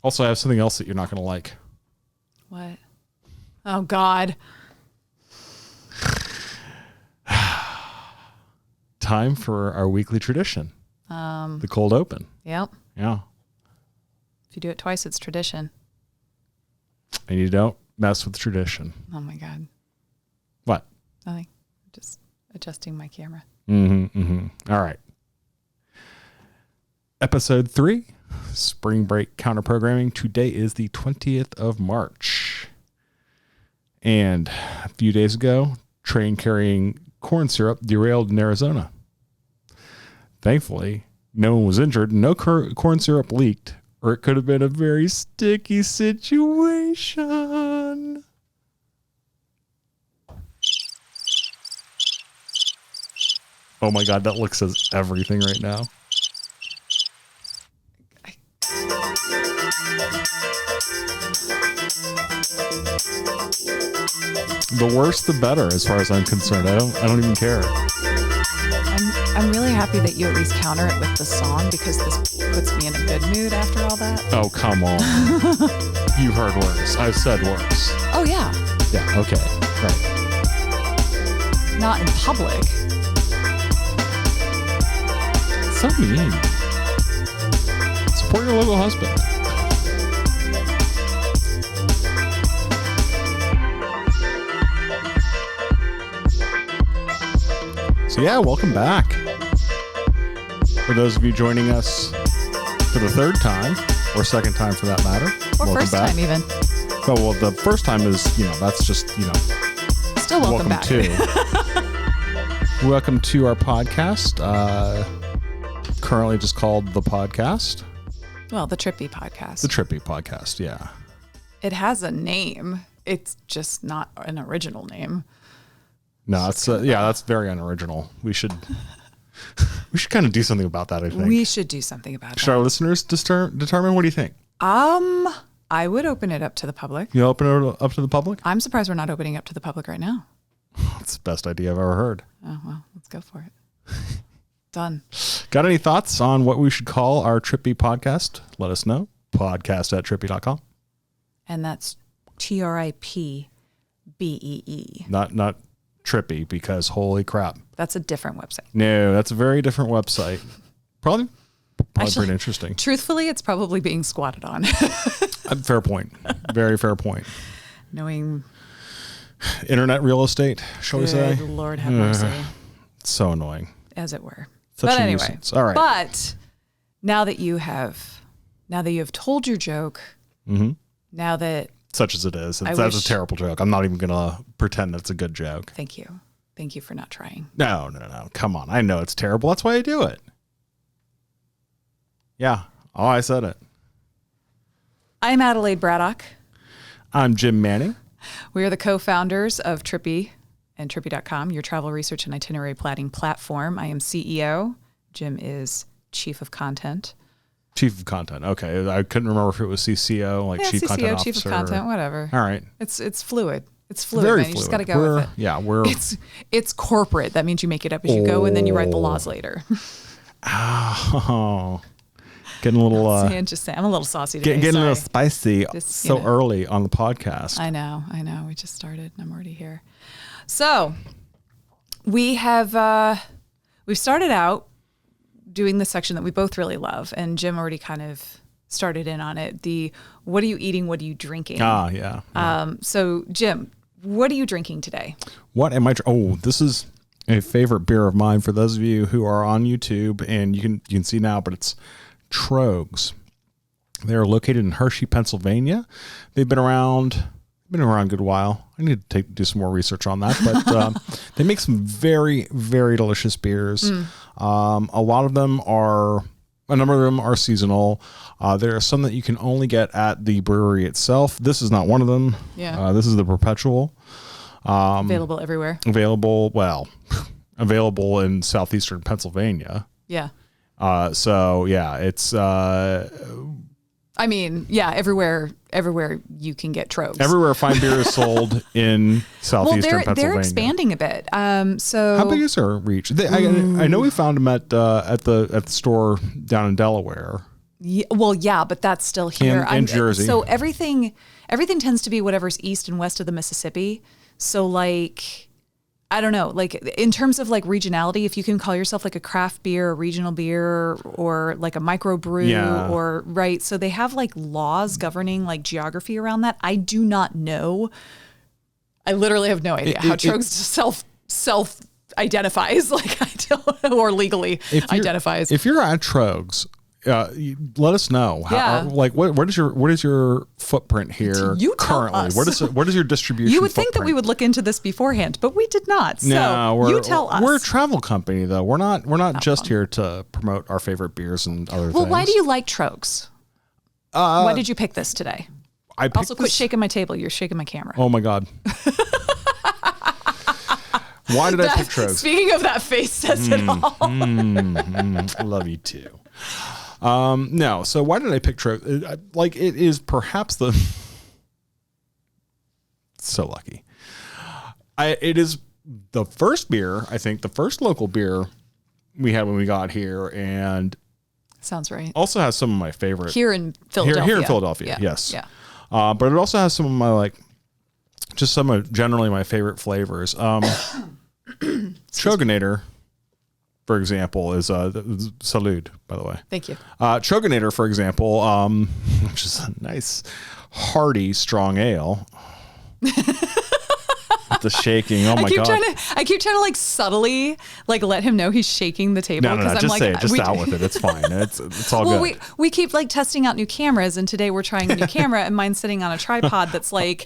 Also, I have something else that you're not going to like. What? Oh, God. Time for our weekly tradition. The cold open. Yep. Yeah. If you do it twice, it's tradition. And you don't mess with tradition. Oh, my God. What? Nothing. Just adjusting my camera. All right. Episode 3, Spring Break Counter Programming. Today is the 20th of March. And a few days ago, train carrying corn syrup derailed in Arizona. Thankfully, no one was injured. No corn syrup leaked, or it could have been a very sticky situation. Oh my God, that look says everything right now. The worse, the better, as far as I'm concerned. I don't even care. I'm really happy that you at least counter it with the song, because this puts me in a good mood after all that. Oh, come on. You heard worse. I've said worse. Oh, yeah. Yeah, okay. Right. Not in public. So mean. Support your local husband. So yeah, welcome back. For those of you joining us for the third time, or second time for that matter. Or welcome first back. time even. Oh, well, the first time is, that's just, Still welcome back. Welcome to our podcast. Currently just called The Podcast. Well, the TripBee podcast. The TripBee podcast, yeah. It has a name. It's just not an original name. No, it's that's very unoriginal. We should kind of do something about that, I think. We should do something about Should our listeners determine? What do you think? I would open it up to the public. You open it up to the public? I'm surprised we're not opening up to the public right now. That's the best idea I've ever heard. Oh, well, let's go for it. Done. Got any thoughts on what we should call our TripBee podcast? Let us know. Podcast@trippbee.com. And that's TripBee. Not TripBee, because holy crap. That's a different website. No, that's a very different website. Probably Actually, pretty interesting. Truthfully, it's probably being squatted on. Fair point. Very fair point. Knowing internet real estate, shall we say? Good Lord have mercy. It's so annoying. As it were. Such but a anyway, nuisance. All right. But now that you have told your joke, now that such as it is, that's a terrible joke. I'm not even gonna pretend that's a good joke. Thank you for not trying. No. Come on, I know it's terrible. That's why I do it. Yeah. Oh, I said it. I'm Adelaide Braddock. I'm Jim Manning. We are the co-founders of TripBee and TripBee.com, your travel research and itinerary planning platform. I am CEO. Jim is Chief of Content. Chief of Content. Okay. I couldn't remember if it was CCO, like Chief CCO, Content Officer. Chief of Content, whatever. All right. It's fluid. It's fluid, Very man. You fluid. just got to go with it. Yeah, It's corporate. That means you make it up as you go, and then you write the laws later. Oh. Getting a little I'm a little saucy today. Getting a little spicy early on the podcast. I know. We just started and I'm already here. So we've started out doing the section that we both really love, and Jim already kind of started in on it. The what are you eating? What are you drinking? Yeah. So Jim, what are you drinking today? What am I? This is a favorite beer of mine for those of you who are on YouTube, and you can see now, but it's Troegs. They're located in Hershey, Pennsylvania. They've been around a good while. I need to do some more research on that, but they make some very, very delicious beers. A number of them are seasonal. There are some that you can only get at the brewery itself. This is not one of them. Yeah. This is the Perpetual. Available everywhere. Available in southeastern Pennsylvania. Yeah. It's everywhere you can get Troegs. Everywhere fine beer is sold in southeastern Pennsylvania. They're expanding a bit. So how big is their reach? I know we found them at the store down in Delaware. Yeah, well, yeah, but that's still here. In Jersey. So everything tends to be whatever's east and west of the Mississippi. So like, I don't know, like in terms of like regionality, if you can call yourself like a craft beer, a regional beer, or like a microbrew, or right. So they have like laws governing like geography around that. I do not know. I literally have no idea how Troegs self identifies. Like I don't know, or legally identifies. If you're at Troegs, let us know. What is your footprint here you currently? What is your distribution? You would footprint? think that we would look into this beforehand, but we did not. So no, you tell us. We're a travel company, though. We're not just here to promote our favorite beers and other things. Well, why do you like Troegs? Why did you pick this today? Also, quit shaking my table. You're shaking my camera. Oh my God. Why did I pick Troegs? Speaking of that face says it all. I love you too. No, so why did I pick Troegs? Like it is perhaps so lucky. It is the first beer, I think, the first local beer we had when we got here, and sounds right. Also has some of my favorite here in Philadelphia. Here in Philadelphia, yes. Yeah. But it also has some of my just some of generally my favorite flavors. Troegenator, for example, is salud, by the way. Thank you. Troegenator, for example, which is a nice, hearty, strong ale. The shaking. Oh my God. I keep trying to like subtly like let him know he's shaking the table. No, just say it. Just out with it. It's fine. It's all good. We keep like testing out new cameras, and today we're trying a new camera, and mine's sitting on a tripod that's like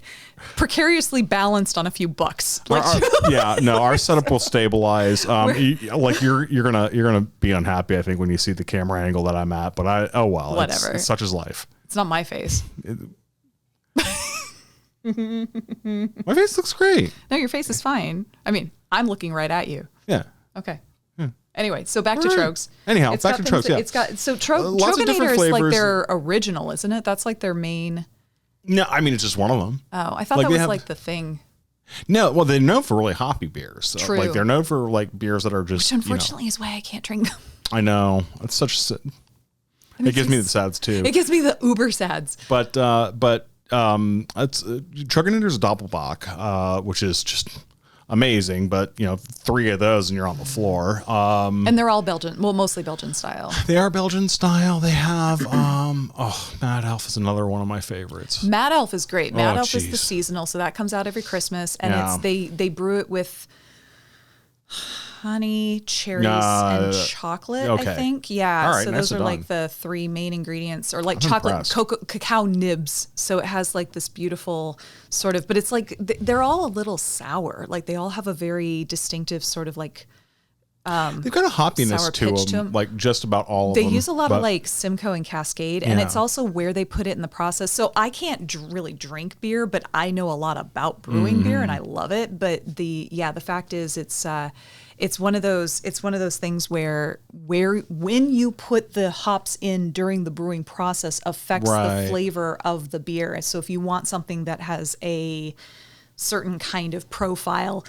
precariously balanced on a few bucks. Our setup will stabilize. You're gonna be unhappy, I think, when you see the camera angle that I'm at. But whatever. It's such is life. It's not my face. My face looks great. No, your face is fine. I mean, I'm looking right at you. Yeah. Okay. Anyway, so back to Troegs. Anyhow, back to Troegs. Yeah. It's got Troegenator is like their original, isn't it? That's like their main. No, I mean it's just one of them. Oh, I thought that was like the thing. No, well, they're known for really hoppy beers. So, True. Like they're known for like beers that are just. Which unfortunately is why I can't drink them. I know. It's such. It gives me the sads too. It gives me the uber sads. But it's Troegenator's Doppelbock, which is just amazing. But 3 of those and you're on the floor. And they're all Belgian, well, mostly Belgian style. They are Belgian style. They have Mad Elf is another one of my favorites. Mad Elf is great. Mad Elf is the seasonal, so that comes out every Christmas, and they brew it with honey, cherries, and chocolate, okay. I think. Yeah. All right, so those are like the 3 main ingredients, or like chocolate, cacao nibs. So it has like this beautiful sort of, but it's like, they're all a little sour. Like they all have a very distinctive sort of like, they've got a hoppiness to them, like just about all of them. They use a lot of like Simcoe and Cascade, and it's also where they put it in the process. So I can't really drink beer, but I know a lot about brewing beer, and I love it. But the fact is, it's one of those things where when you put the hops in during the brewing process affects the flavor of the beer. So if you want something that has a certain kind of profile,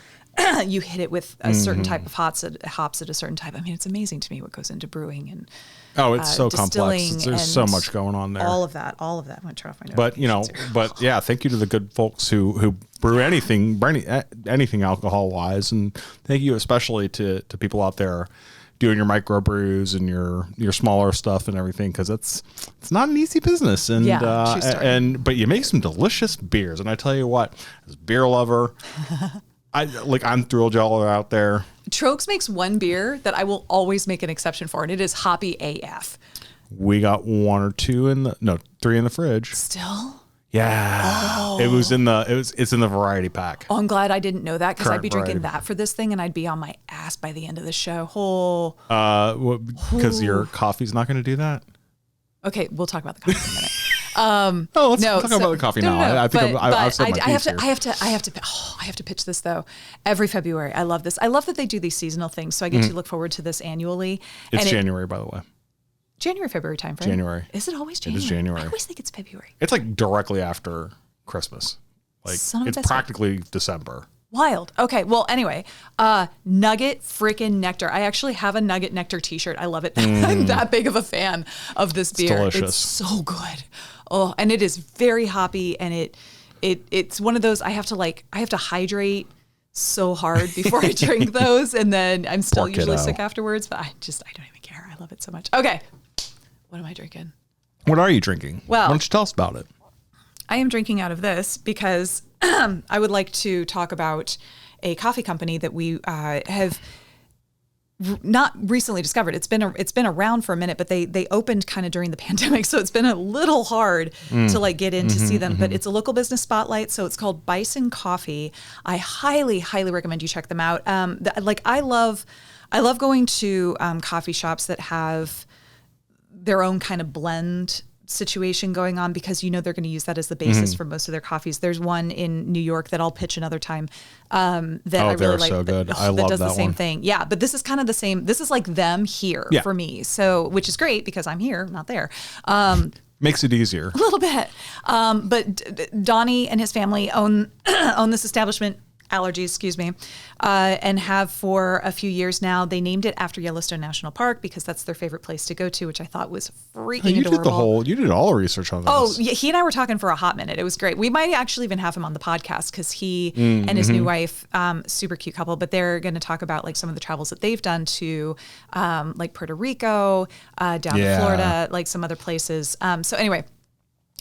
you hit it with a certain type of hops at a certain type. I mean, it's amazing to me what goes into brewing and it's so complex. There's so much going on there. All of that. I'm going to turn off my notifications. But thank you to the good folks who brew anything alcohol wise, and thank you especially to people out there doing your microbrews and your smaller stuff and everything, because it's not an easy business. And but you make some delicious beers, and I tell you what, as a beer lover. I'm thrilled y'all are out there. Troegs makes one beer that I will always make an exception for, and it is hoppy AF. We got 3 in the fridge. Still? Yeah. Oh. It's in the variety pack. Oh, I'm glad I didn't know that, because I'd be drinking that for this thing, and I'd be on my ass by the end of the show. Because your coffee's not going to do that? Okay, we'll talk about the coffee in a minute. Let's talk about the coffee now. I have to pitch this though. Every February, I love this. I love that they do these seasonal things, so I get to look forward to this annually. It's January, by the way. January, February time frame. January. Is it always January? It is January. I always think it's February. It's like directly after Christmas. Like it's practically December. Wild. Okay. Well, anyway, Nugget freaking nectar. I actually have a Nugget nectar t-shirt. I love it. I'm that big of a fan of this beer. Delicious. It's so good. Oh, and it is very hoppy, and it's one of those I have to hydrate so hard before I drink those, and then I'm still usually sick afterwards, but I don't even care. I love it so much. Okay. What am I drinking? What are you drinking? Well, why don't you tell us about it? I am drinking out of this because I would like to talk about a coffee company that we have not recently discovered. It's been around for a minute, but they opened kind of during the pandemic, so it's been a little hard to like get in to see them. But it's a local business spotlight, so it's called Bison Coffee. I highly recommend you check them out. I love going to coffee shops that have their own kind of blend situation going on, because they're going to use that as the basis for most of their coffees. There's one in New York that I'll pitch another time that I really like. So good. I love that does that the same one. thing. Yeah, but this is kind of the same. This is like them here for me. So, which is great because I'm here, not there. Makes it easier. A little bit. But Donnie and his family own this establishment, and have for a few years now. They named it after Yellowstone National Park because that's their favorite place to go to, which I thought was freaking adorable. You did all the research on this. Oh, yeah, he and I were talking for a hot minute. It was great. We might actually even have him on the podcast because he and his new wife, super cute couple, but they're going to talk about like some of the travels that they've done to like Puerto Rico, down to Florida, like some other places. So anyway,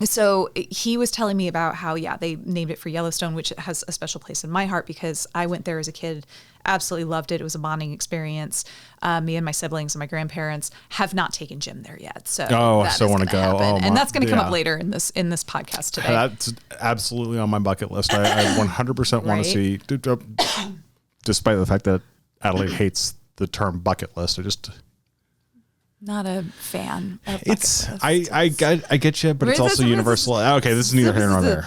so he was telling me about how, they named it for Yellowstone, which has a special place in my heart because I went there as a kid, absolutely loved it. It was a bonding experience. Me and my siblings and my grandparents have not taken Jim there yet. So I still want to go. And that's going to come up later in this podcast today. That's absolutely on my bucket list. I 100% want to see, despite the fact that Adelaide hates the term bucket list. Not a fan. It's I get you, but it's also universal. Okay, this is neither here nor there.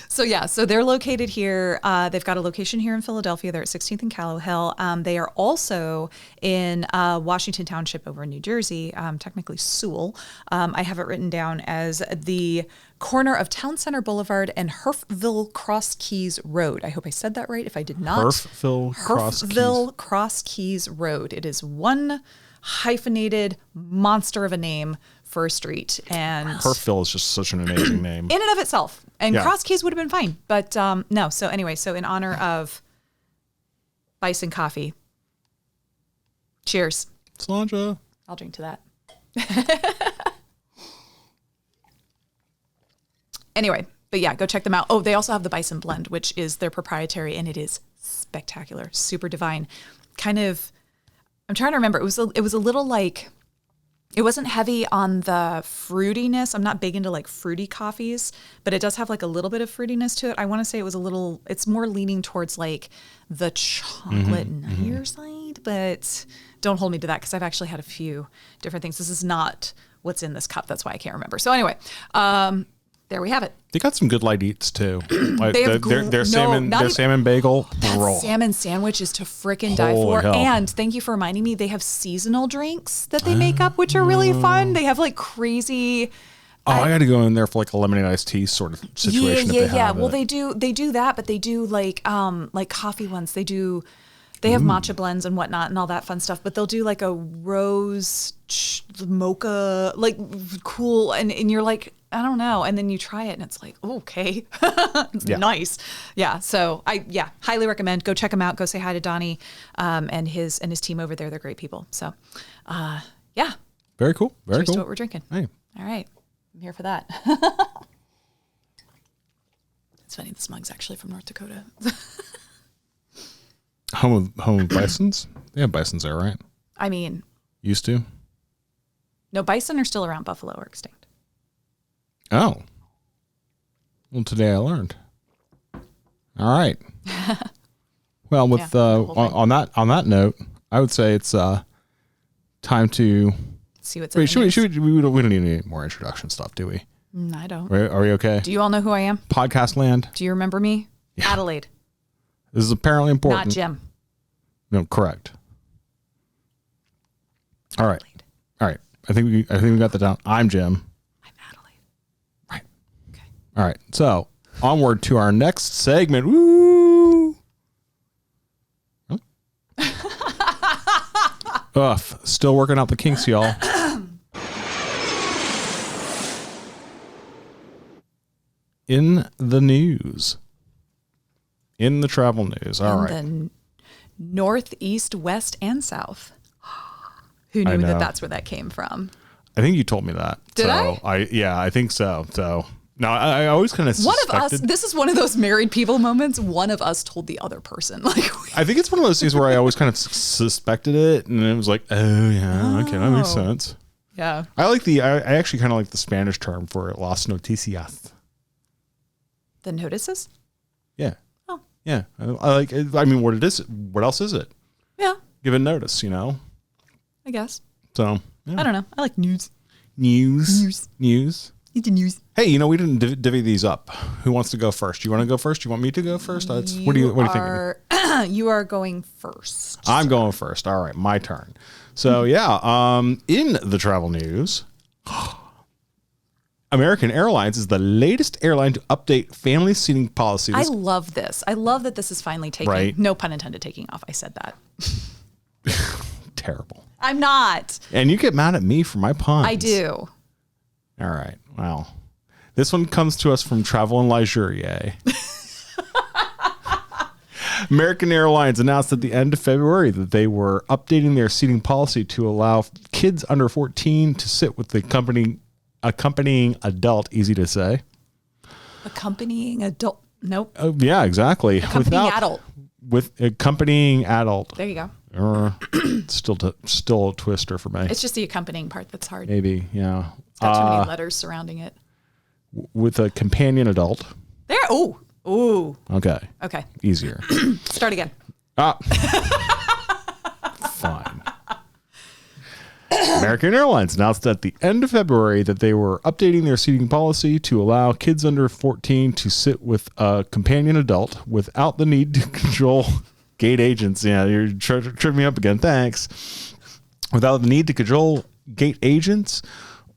So they're located here. They've got a location here in Philadelphia. They're at 16th and Callow Hill. They are also in Washington Township over in New Jersey, technically Sewell. I have it written down as the corner of Town Center Boulevard and Herfville Cross Keys Road. I hope I said that right. If I did not, Herfville Cross Keys Road. It is one hyphenated monster of a name for a street, and Herfville is just such an amazing name in and of itself. And Cross Keys would have been fine, but no. So anyway, so in honor of Bison Coffee, cheers. Cilantro. I'll drink to that. Anyway, but go check them out. Oh, they also have the Bison Blend, which is their proprietary, and it is spectacular, super divine. Kind of, I'm trying to remember. It was a little like, it wasn't heavy on the fruitiness. I'm not big into like fruity coffees, but it does have like a little bit of fruitiness to it. I want to say it's more leaning towards like the chocolate nuttier side, but don't hold me to that because I've actually had a few different things. This is not what's in this cup. That's why I can't remember. So anyway, there we have it. They got some good light eats too. Like their salmon bagel. Salmon sandwich is to frickin' die for. Hell. And thank you for reminding me, they have seasonal drinks that they make up, which are really fun. They have like crazy. I got to go in there for like a lemonade iced tea sort of situation. Yeah. Well, they do that, but they do like coffee ones. They have matcha blends and whatnot and all that fun stuff, but they'll do like a rose mocha, like cool. And you're like, I don't know. And then you try it and it's like, okay, it's nice. Yeah. So I highly recommend. Go check them out. Go say hi to Donnie and his team over there. They're great people. So Very cool. Very Cheers cool. to what we're drinking. Hey. All right. I'm here for that. It's funny. This mug's actually from North Dakota. Home of bisons? They have bisons there, right? I mean, used to. No, bison are still around. Buffalo are extinct. Oh. Well, today I learned. All right. Well, with on that note, I would say it's time to see what's. Wait, we don't need any more introduction stuff, do we? I don't. Are we okay? Do you all know who I am? Podcast land. Do you remember me? Yeah. Adelaide. This is apparently important. Not Jim. No, correct. All right. All right. I think we got that down. I'm Jim. I'm Adelaide. Right. Okay. All right. So onward to our next segment. Woo! Huh? Ugh, still working out the kinks, y'all. In the news. In the travel news. All right. The north, east, west, and south. Who knew that that's where that came from? I think you told me that. Did I? I think so. So no, I always kind of suspected. One of us. This is one of those married people moments. One of us told the other person. I think it's one of those things where I always kind of suspected it, and it was like, oh yeah, okay, that makes sense. Yeah. I actually kind of like the Spanish term for it, las noticias. The notices? Yeah. Oh. Yeah. I mean, what else is it? Yeah. Give a notice, I guess. So, yeah. I don't know. I like news. News. It's news. Hey, we didn't divvy these up. Who wants to go first? You want to go first? You want me to go first? What are you thinking? You are going first. I'm going first. All right, my turn. So, yeah, in the travel news, American Airlines is the latest airline to update family seating policy. I love this. I love that this is finally taking, right. No pun intended, taking off. I said that. Terrible. I'm not. And you get mad at me for my puns. I do. All right. Well, this one comes to us from Travel and Leisure. American Airlines announced at the end of February that they were updating their seating policy to allow kids under 14 to sit with the accompanying adult. Easy to say. Accompanying adult. Nope. Yeah, exactly. Accompanying adult. With accompanying adult. There you go. Still a twister for me. It's just the accompanying part that's hard. Maybe, yeah. It's got too many letters surrounding it. With a companion adult. There. Ooh. Okay. Easier. Start again. Fine. American Airlines announced at the end of February that they were updating their seating policy to allow kids under 14 to sit with a companion adult without the need to control gate agents. Yeah, you're tripping me up again. Thanks. Without the need to cajole gate agents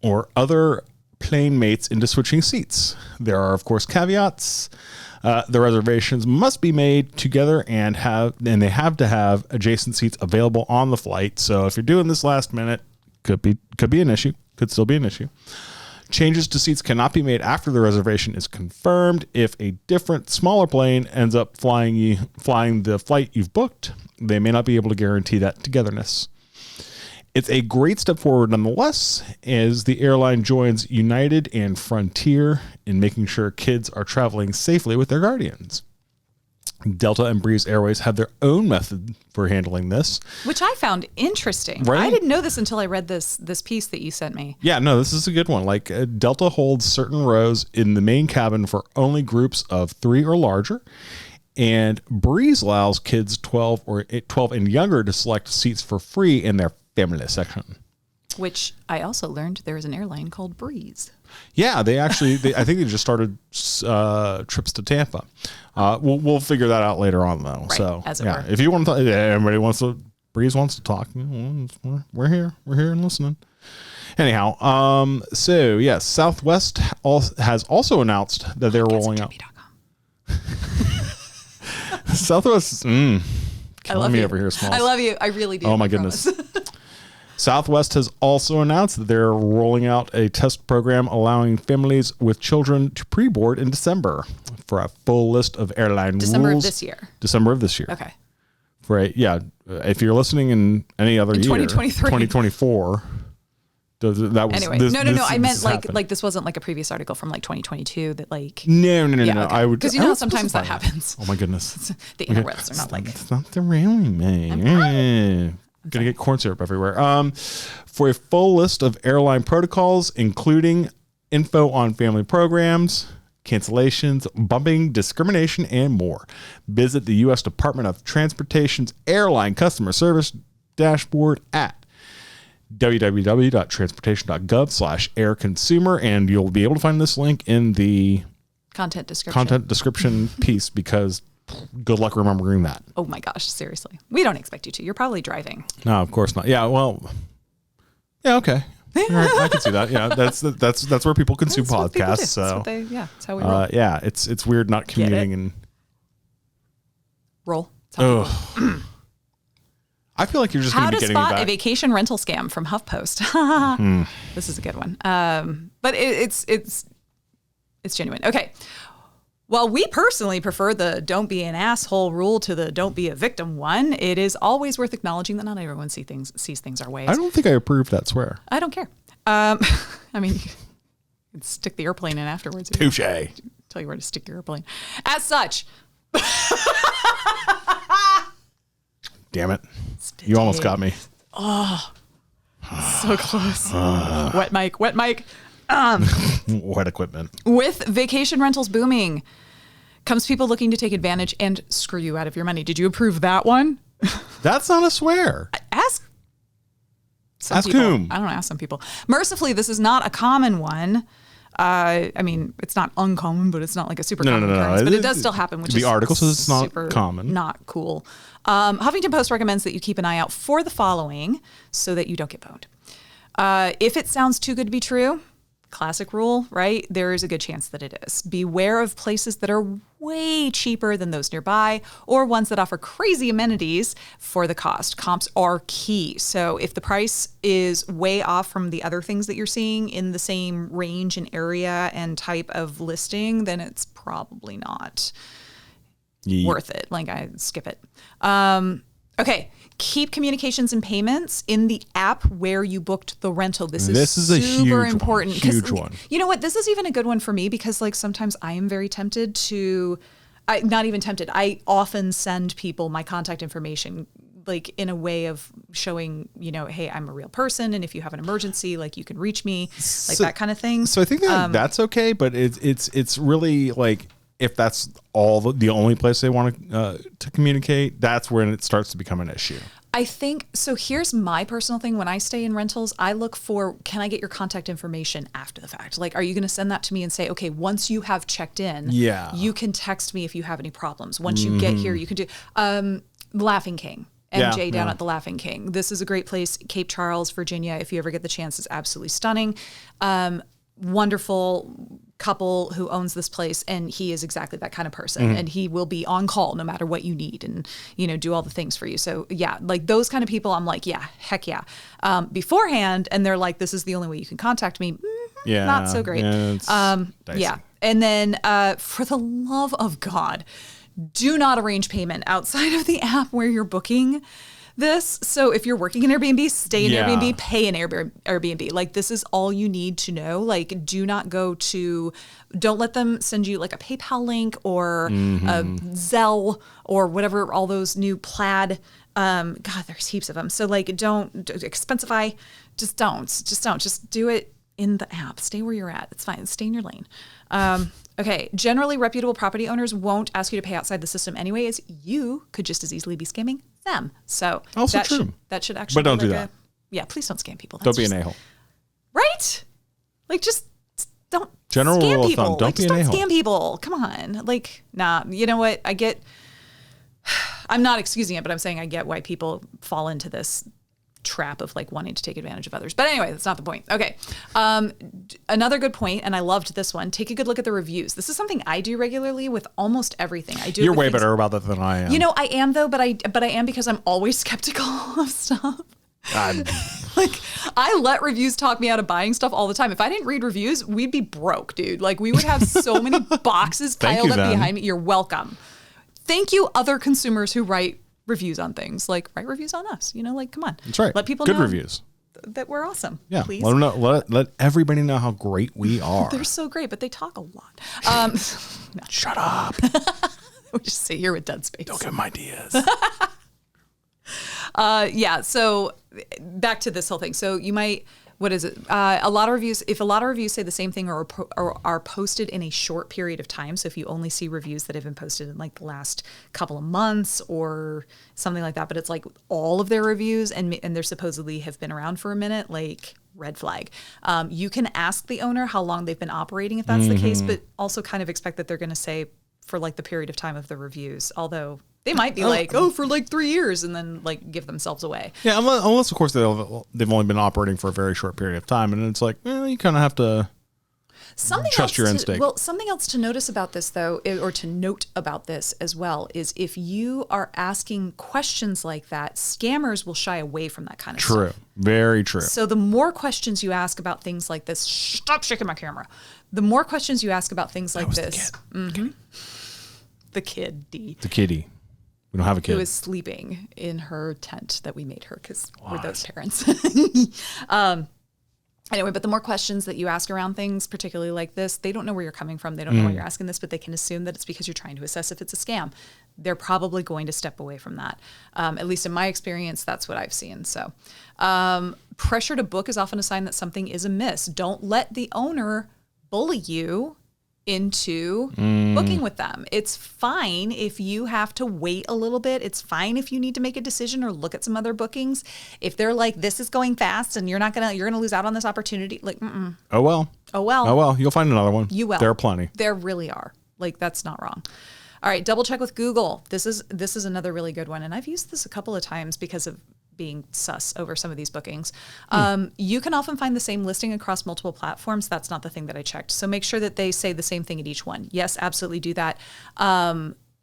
or other plane mates into switching seats. There are, of course, caveats. The reservations must be made together and they have to have adjacent seats available on the flight. So if you're doing this last minute, could be an issue. Could still be an issue. Changes to seats cannot be made after the reservation is confirmed. If a different, smaller plane ends up flying the flight you've booked, they may not be able to guarantee that togetherness. It's a great step forward nonetheless, as the airline joins United and Frontier in making sure kids are traveling safely with their guardians. Delta and Breeze Airways have their own method for handling this, which I found interesting. Right? I didn't know this until I read this piece that you sent me. Yeah, no, this is a good one. Like Delta holds certain rows in the main cabin for only groups of 3 or larger, and Breeze allows kids 12 and younger to select seats for free in their family section. Which I also learned there is an airline called Breeze. Yeah, I think they just started trips to Tampa. We'll figure that out later on, though. Right, so as it were. If you want to, Breeze wants to talk. We're here and listening. Anyhow, so yes, Southwest has also announced that they're rolling out. Southwest, killing me over here, Smalls. I love you. I really do. Oh my goodness. Southwest has also announced that they're rolling out a test program allowing families with children to pre-board in December. For a full list of airline rules. December of this year. Okay. If you're listening in any other year, 2024. That was anyway. No. I meant like this wasn't like a previous article from like 2022 that like. No. Okay. I would because sometimes that happens. Oh my goodness. The interwebs are not like. It's not the railing, man. Gonna get corn syrup everywhere. For a full list of airline protocols, including info on family programs, cancellations, bumping, discrimination, and more, visit the U.S. Department of Transportation's Airline Customer Service dashboard at www.transportation.gov/airconsumer, and you'll be able to find this link in the content description piece because good luck remembering that. Oh my gosh, seriously. We don't expect you to. You're probably driving. No, of course not. Yeah, well, yeah, okay. All right, I can see that. Yeah, that's where people consume podcasts. So that's how we roll. Yeah, it's weird not commuting and roll. Oh, I feel like you're just going to be getting me back. How to spot a vacation rental scam from HuffPost. This is a good one. But it's genuine. Okay. While we personally prefer the don't be an asshole rule to the don't be a victim one, it is always worth acknowledging that not everyone sees things our ways. I don't think I approve that swear. I don't care. I mean, you can stick the airplane in afterwards. Touche. Tell you where to stick your airplane. As such. Damn it. You almost got me. Oh, so close. Wet mic. Wet equipment. With vacation rentals booming comes people looking to take advantage and screw you out of your money. Did you approve that one? That's not a swear. Ask people. Whom? I don't know, ask some people. Mercifully, this is not a common one. I mean, it's not uncommon, but it's not like a super common occurrence. But it does still happen, which is the article says it's not super common. Not cool. Huffington Post recommends that you keep an eye out for the following so that you don't get boned. If it sounds too good to be true, classic rule, right? There is a good chance that it is. Beware of places that are way cheaper than those nearby or ones that offer crazy amenities for the cost. Comps are key. So if the price is way off from the other things that you're seeing in the same range and area and type of listing, then it's probably not worth it. Like, I skip it. Okay. Keep communications and payments in the app where you booked the rental. This is a super huge important. Huge one. You know what? This is even a good one for me because like sometimes I am very tempted to, not even tempted. I often send people my contact information like in a way of showing, you know, hey, I'm a real person. And if you have an emergency, like you can reach me, like that kind of thing. So I think that's okay. But it's really like, if that's the only place they want to communicate, that's when it starts to become an issue. I think, so here's my personal thing. When I stay in rentals, I look for, can I get your contact information after the fact? Like, are you going to send that to me and say, okay, once you have checked in, you can text me if you have any problems. Once you get here, you can do, Laughing King. MJ down at the Laughing King. This is a great place. Cape Charles, Virginia, if you ever get the chance, is absolutely stunning. Wonderful couple who owns this place, and he is exactly that kind of person, and he will be on call no matter what you need and, you know, do all the things for you. So yeah, like those kind of people, I'm like, yeah, heck yeah. Beforehand, and they're like, this is the only way you can contact me. Not so great. Yeah. And then for the love of God, do not arrange payment outside of the app where you're booking this. So if you're working in Airbnb, stay in Airbnb, pay in Airbnb. Like, this is all you need to know. Like, don't let them send you like a PayPal link or a Zelle or whatever, all those new Plaid. God, there's heaps of them. So like, don't Expensify. Just do it in the app. Stay where you're at. It's fine. Stay in your lane. Okay. Generally, reputable property owners won't ask you to pay outside the system anyway, as you could just as easily be scamming them. So also true. That should actually. But don't do that. Yeah, please don't scam people. Don't be an a-hole. Right? Like, just don't. General scam rule of people. thumb: don't be an a-hole. Don't scam people. Come on. Like, nah. You know what? I'm not excusing it, but I'm saying I get why people fall into this trap of like wanting to take advantage of others. But anyway, that's not the point. Okay. Another good point, and I loved this one. Take a good look at the reviews. This is something I do regularly with almost everything. I do. You're way better about that than I am. You know, I am though, but I am because I'm always skeptical of stuff. Like, I let reviews talk me out of buying stuff all the time. If I didn't read reviews, we'd be broke, dude. Like, we would have so many boxes piled up behind me. You're welcome. Thank you, other consumers who write reviews on things. Like, write reviews on us. You know, like, come on. That's right. Let people know. Good reviews. That we're awesome. Yeah. Please. Let them know. Let everybody know how great we are. They're so great, but they talk a lot. Shut up. We just sit here with dead space. Don't give them ideas. Yeah. So back to this whole thing. So you might, what is it? A lot of reviews, if a lot of reviews say the same thing or are posted in a short period of time. So if you only see reviews that have been posted in like the last couple of months or something like that, but it's like all of their reviews and they're supposedly have been around for a minute, like red flag. You can ask the owner how long they've been operating if that's the case, but also kind of expect that they're going to say for like the period of time of the reviews, although They might be like, oh, for like 3 years, and then like give themselves away. Yeah, unless of course they've only been operating for a very short period of time, and it's like, you kind of have to trust your instinct. Well, something else to notice about this, though, or to note about this as well, is if you are asking questions like that, scammers will shy away from that kind of stuff. True. Very true. So the more questions you ask about things like this, stop shaking my camera. The more questions you ask about things like this. The kid, D. The kitty. We don't have a kid. Who is sleeping in her tent that we made her because we're those parents. Anyway, but the more questions that you ask around things, particularly like this, they don't know where you're coming from. They don't know why you're asking this, but they can assume that it's because you're trying to assess if it's a scam. They're probably going to step away from that. At least in my experience, that's what I've seen. So pressure to book is often a sign that something is amiss. Don't let the owner bully you into booking with them. It's fine if you have to wait a little bit. It's fine if you need to make a decision or look at some other bookings. If they're like, this is going fast and you're gonna lose out on this opportunity. Like, Oh well. You'll find another one. You will. There are plenty. There really are. Like, that's not wrong. All right, double check with Google. This is another really good one, and I've used this a couple of times because of being sus over some of these bookings. You can often find the same listing across multiple platforms. That's not the thing that I checked. So make sure that they say the same thing at each one. Yes, absolutely do that.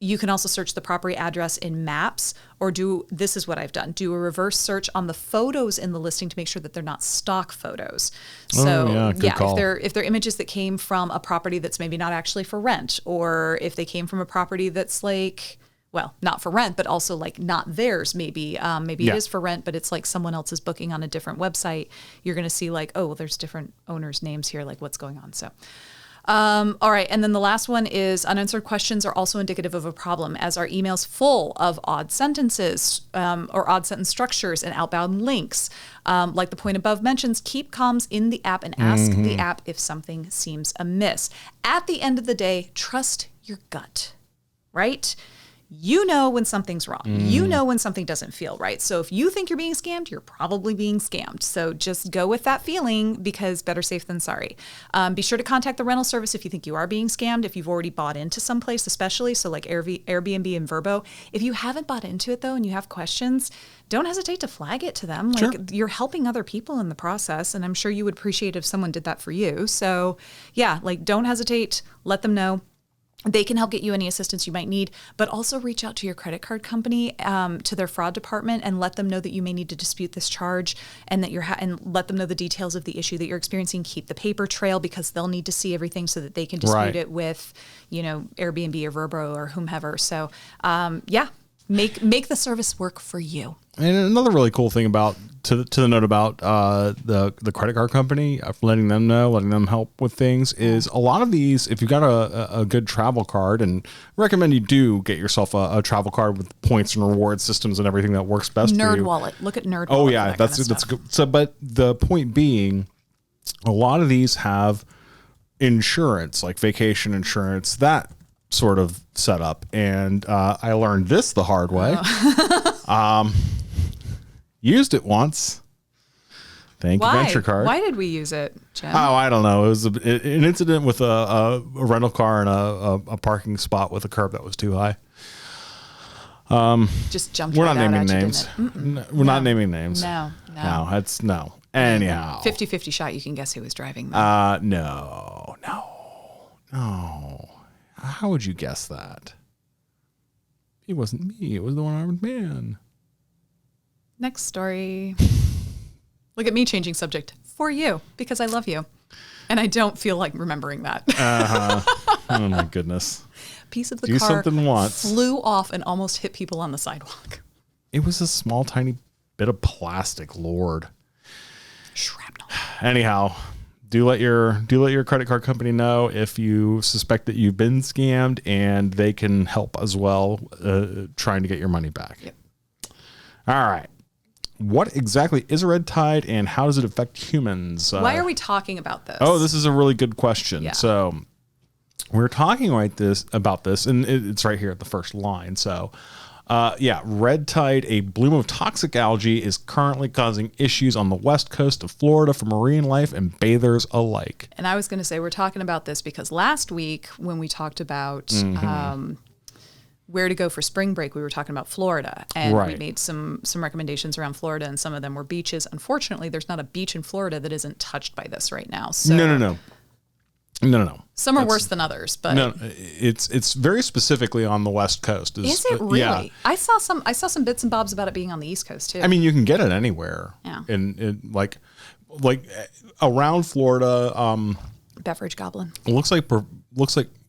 You can also search the property address in Maps, or this is what I've done. Do a reverse search on the photos in the listing to make sure that they're not stock photos. So if they're images that came from a property that's maybe not actually for rent, or if they came from a property that's like, well, not for rent, but also like not theirs. Maybe it is for rent, but it's like someone else is booking on a different website. You're going to see like, oh, well, there's different owners' names here. Like, what's going on? So, all right. And then the last one is unanswered questions are also indicative of a problem, as are emails full of odd sentences or odd sentence structures and outbound links. Like the point above mentions, keep comms in the app and ask the app if something seems amiss. At the end of the day, trust your gut, right? You know when something's wrong. You know when something doesn't feel right. So if you think you're being scammed, you're probably being scammed. So just go with that feeling, because better safe than sorry. Be sure to contact the rental service if you think you are being scammed, if you've already bought into someplace, especially. So like Airbnb and Vrbo. If you haven't bought into it, though, and you have questions, don't hesitate to flag it to them. Like, you're helping other people in the process, and I'm sure you would appreciate if someone did that for you. So yeah, like, don't hesitate. Let them know. They can help get you any assistance you might need, but also reach out to your credit card company, to their fraud department, and let them know that you may need to dispute this charge, and that and let them know the details of the issue that you're experiencing. Keep the paper trail, because they'll need to see everything so that they can dispute it with, Airbnb or Vrbo or whomever. So, make the service work for you. And another really cool thing about to the note about the credit card company, letting them help with things, is a lot of these, if you've got a good travel card, and recommend you do get yourself a travel card with points and reward systems and everything that works best for you. NerdWallet. Look at NerdWallet. Oh yeah, that's good. So, but the point being, a lot of these have insurance, like vacation insurance, that sort of setup. And I learned this the hard way. Used it once. Thank you, Venture Card. Why did we use it, Jim? Oh, I don't know. It was an incident with a rental car and a parking spot with a curb that was too high. Just jumped. We're right not naming out names. We're not naming names. No. That's no. Anyhow. 50-50 shot. You can guess who was driving them. No. How would you guess that? It wasn't me. It was the one-armed man. Next story. Look at me changing subject for you, because I love you. And I don't feel like remembering that. Oh my goodness. Piece of the Do car something once. flew off and almost hit people on the sidewalk. It was a small, tiny bit of plastic, Lord. Shrapnel. Anyhow, do let your credit card company know if you suspect that you've been scammed, and they can help as well, trying to get your money back. Yep. All right. What exactly is a red tide, and how does it affect humans? Why are we talking about this? Oh, this is a really good question. Yeah. So we're talking about this, and it's right here at the first line. So, red tide, a bloom of toxic algae, is currently causing issues on the west coast of Florida for marine life and bathers alike. And I was going to say, we're talking about this because last week when we talked about where to go for spring break, we were talking about Florida, and we Right. made some recommendations around Florida, and some of them were beaches. Unfortunately, there's not a beach in Florida that isn't touched by this right now. So No. some are worse than others, but No, it's very specifically on the West Coast. is it really? Yeah. I saw some bits and bobs about it being on the East Coast too. I mean, you can get it anywhere. Yeah. And like around Florida, Beverage Goblin. it looks like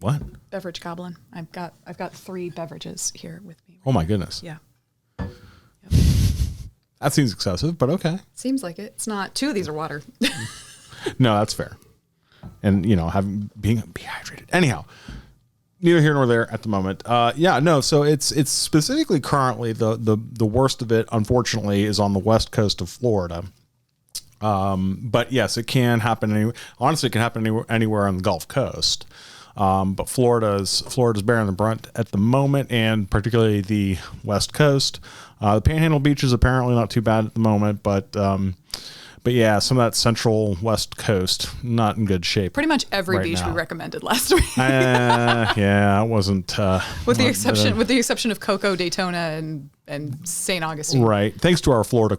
what? Beverage Goblin. I've got 3 beverages here with me. Oh my goodness. Yeah. That seems excessive, but okay. Seems like it. It's not. 2 of these are water. No, that's fair. And being dehydrated. Anyhow, neither here nor there at the moment. So it's specifically currently the worst of it, unfortunately, is on the west coast of Florida. But yes, it can happen honestly, it can happen anywhere on the Gulf Coast. But Florida's bearing the brunt at the moment, and particularly the West Coast. The Panhandle Beach is apparently not too bad at the moment, but yeah, some of that Central West Coast not in good shape. Pretty much every beach now. we recommended last week, yeah, it wasn't. with the exception of Cocoa, Daytona, and St. Augustine. Right. Thanks to our Florida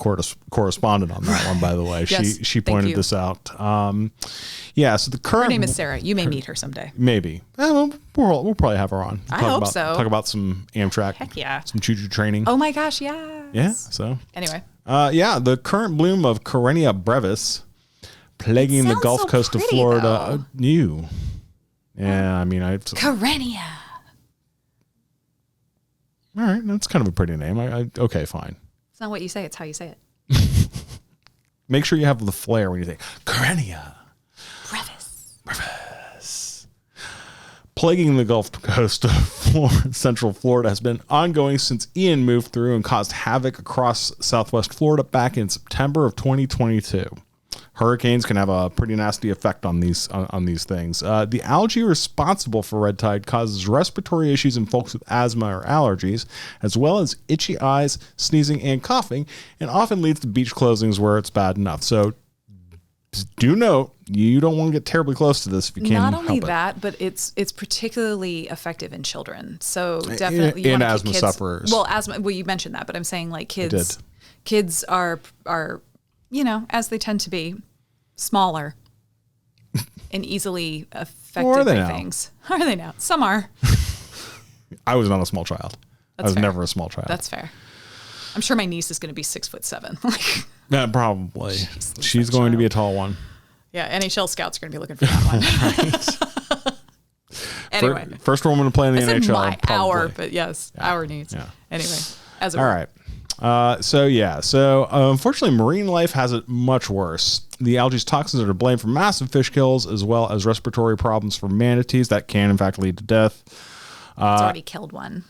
correspondent on that one, by the way. Yes, she pointed this out. So the current Her name is Sarah. You may meet her someday. Maybe. We'll probably have her on. I hope so. Talk about some Amtrak. Heck yeah. Some choo-choo training. Oh my gosh, yes. Yeah. So. Anyway. The current bloom of Karenia brevis plaguing the Gulf so Coast of pretty, Florida. New. Yeah, I mean, Karenia. All right, that's kind of a pretty name. Okay, fine. It's not what you say, it's how you say it. Make sure you have the flair when you say Karenia brevis. Plaguing the Gulf Coast of Central Florida has been ongoing since Ian moved through and caused havoc across Southwest Florida back in September of 2022. Hurricanes can have a pretty nasty effect on these things. The algae responsible for red tide causes respiratory issues in folks with asthma or allergies, as well as itchy eyes, sneezing, and coughing, and often leads to beach closings where it's bad enough. So do note, you don't want to get terribly close to this if you can. Not only help that, but it's particularly effective in children. So definitely, you and want to asthma keep kids, sufferers. Well, asthma. Well, you mentioned that, but I'm saying like kids. I did. Kids are as they tend to be, smaller and easily affected by things. Are they now? Some are. I was not a small child. I was fair. Never a small child. That's fair. I'm sure my niece is going to be 6'7". Yeah, probably. She's going to be a tall one. Yeah, NHL scouts are going to be looking for that one. Anyway, first woman to play in the NHL. Our, but yes, our needs. Yeah. Anyway, as a all right. So unfortunately, marine life has it much worse. The algae's toxins are to blame for massive fish kills, as well as respiratory problems for manatees that can, in fact, lead to death. It's already killed one.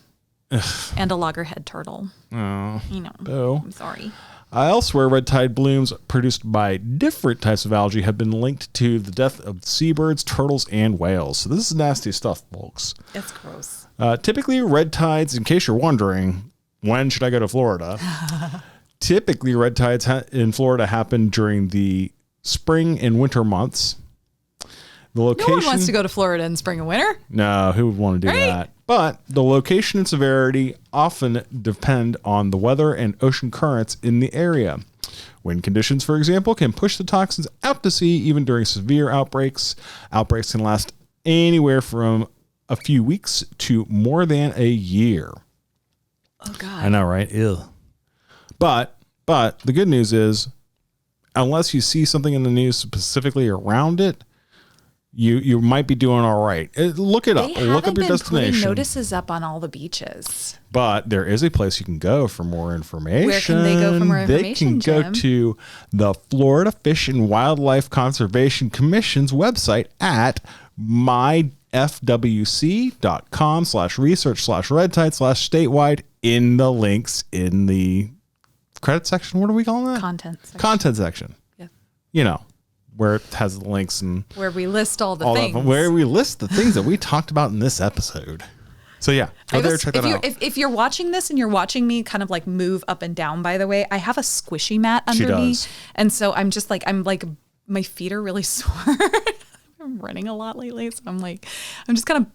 And a loggerhead turtle. Oh, Boo. I'm sorry. Elsewhere, red tide blooms produced by different types of algae have been linked to the death of seabirds, turtles, and whales. So this is nasty stuff, folks. It's gross. Typically, red tides, in case you're wondering, when should I go to Florida? Typically, red tides in Florida happen during the spring and winter months. The location, no one wants to go to Florida in spring and winter. No, who would want to do that? But the location and severity often depend on the weather and ocean currents in the area. Wind conditions, for example, can push the toxins out to sea even during severe outbreaks. Outbreaks can last anywhere from a few weeks to more than a year. Oh, God. I know, right? Ew. But the good news is, unless you see something in the news specifically around it, you might be doing all right. Look it up. Look up your destination. Putting notices up on all the beaches. But there is a place you can go for more information. Where can they go for more information, They can go Jim? to the Florida Fish and Wildlife Conservation Commission's website at myfwc.com/research/red tide/statewide in the links in the credit section. What are we calling that? Content section. Content section. Yeah. Where it has the links and where we list all the things. Where we list the things that we talked about in this episode. So yeah, go there, check that out. If you're watching this and you're watching me kind of like move up and down, by the way, I have a squishy mat under me. And so I'm just like, my feet are really sore. I'm running a lot lately. So I'm just kind of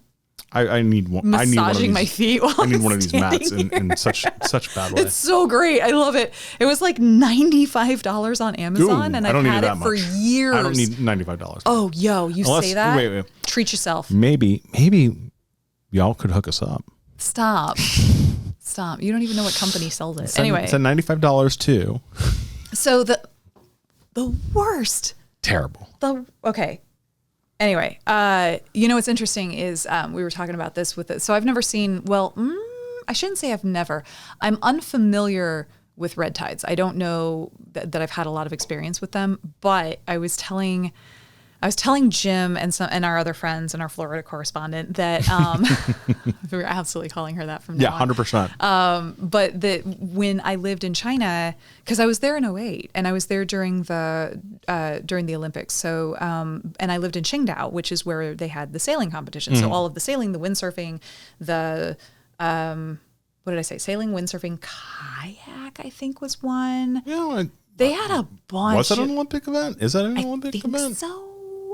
I need one. Massaging my feet while I need I'm one of these mats standing in such bad way. It's so great. I love it. It was like $95 on Amazon, and I've had it for years. I don't need $95. Oh, yo, you say that? Wait. Treat yourself. Maybe y'all could hook us up. Stop. You don't even know what company sells it. Anyway. It's at $95 too. So the worst. Terrible. Okay. Anyway, what's interesting is we were talking about this with it. So I've never seen, I shouldn't say I've never. I'm unfamiliar with red tides. I don't know that I've had a lot of experience with them, but I was telling Jim and our other friends and our Florida correspondent that we were absolutely calling her that from now on. 100%. But that when I lived in China, because I was there in 2008 and I was there during the Olympics. So and I lived in Qingdao, which is where they had the sailing competition. So all of the sailing, the windsurfing, the what did I say? Sailing, windsurfing, kayak, I think was one. Yeah, they had a bunch. Was that an Olympic event? Is that an Olympic event? I think so.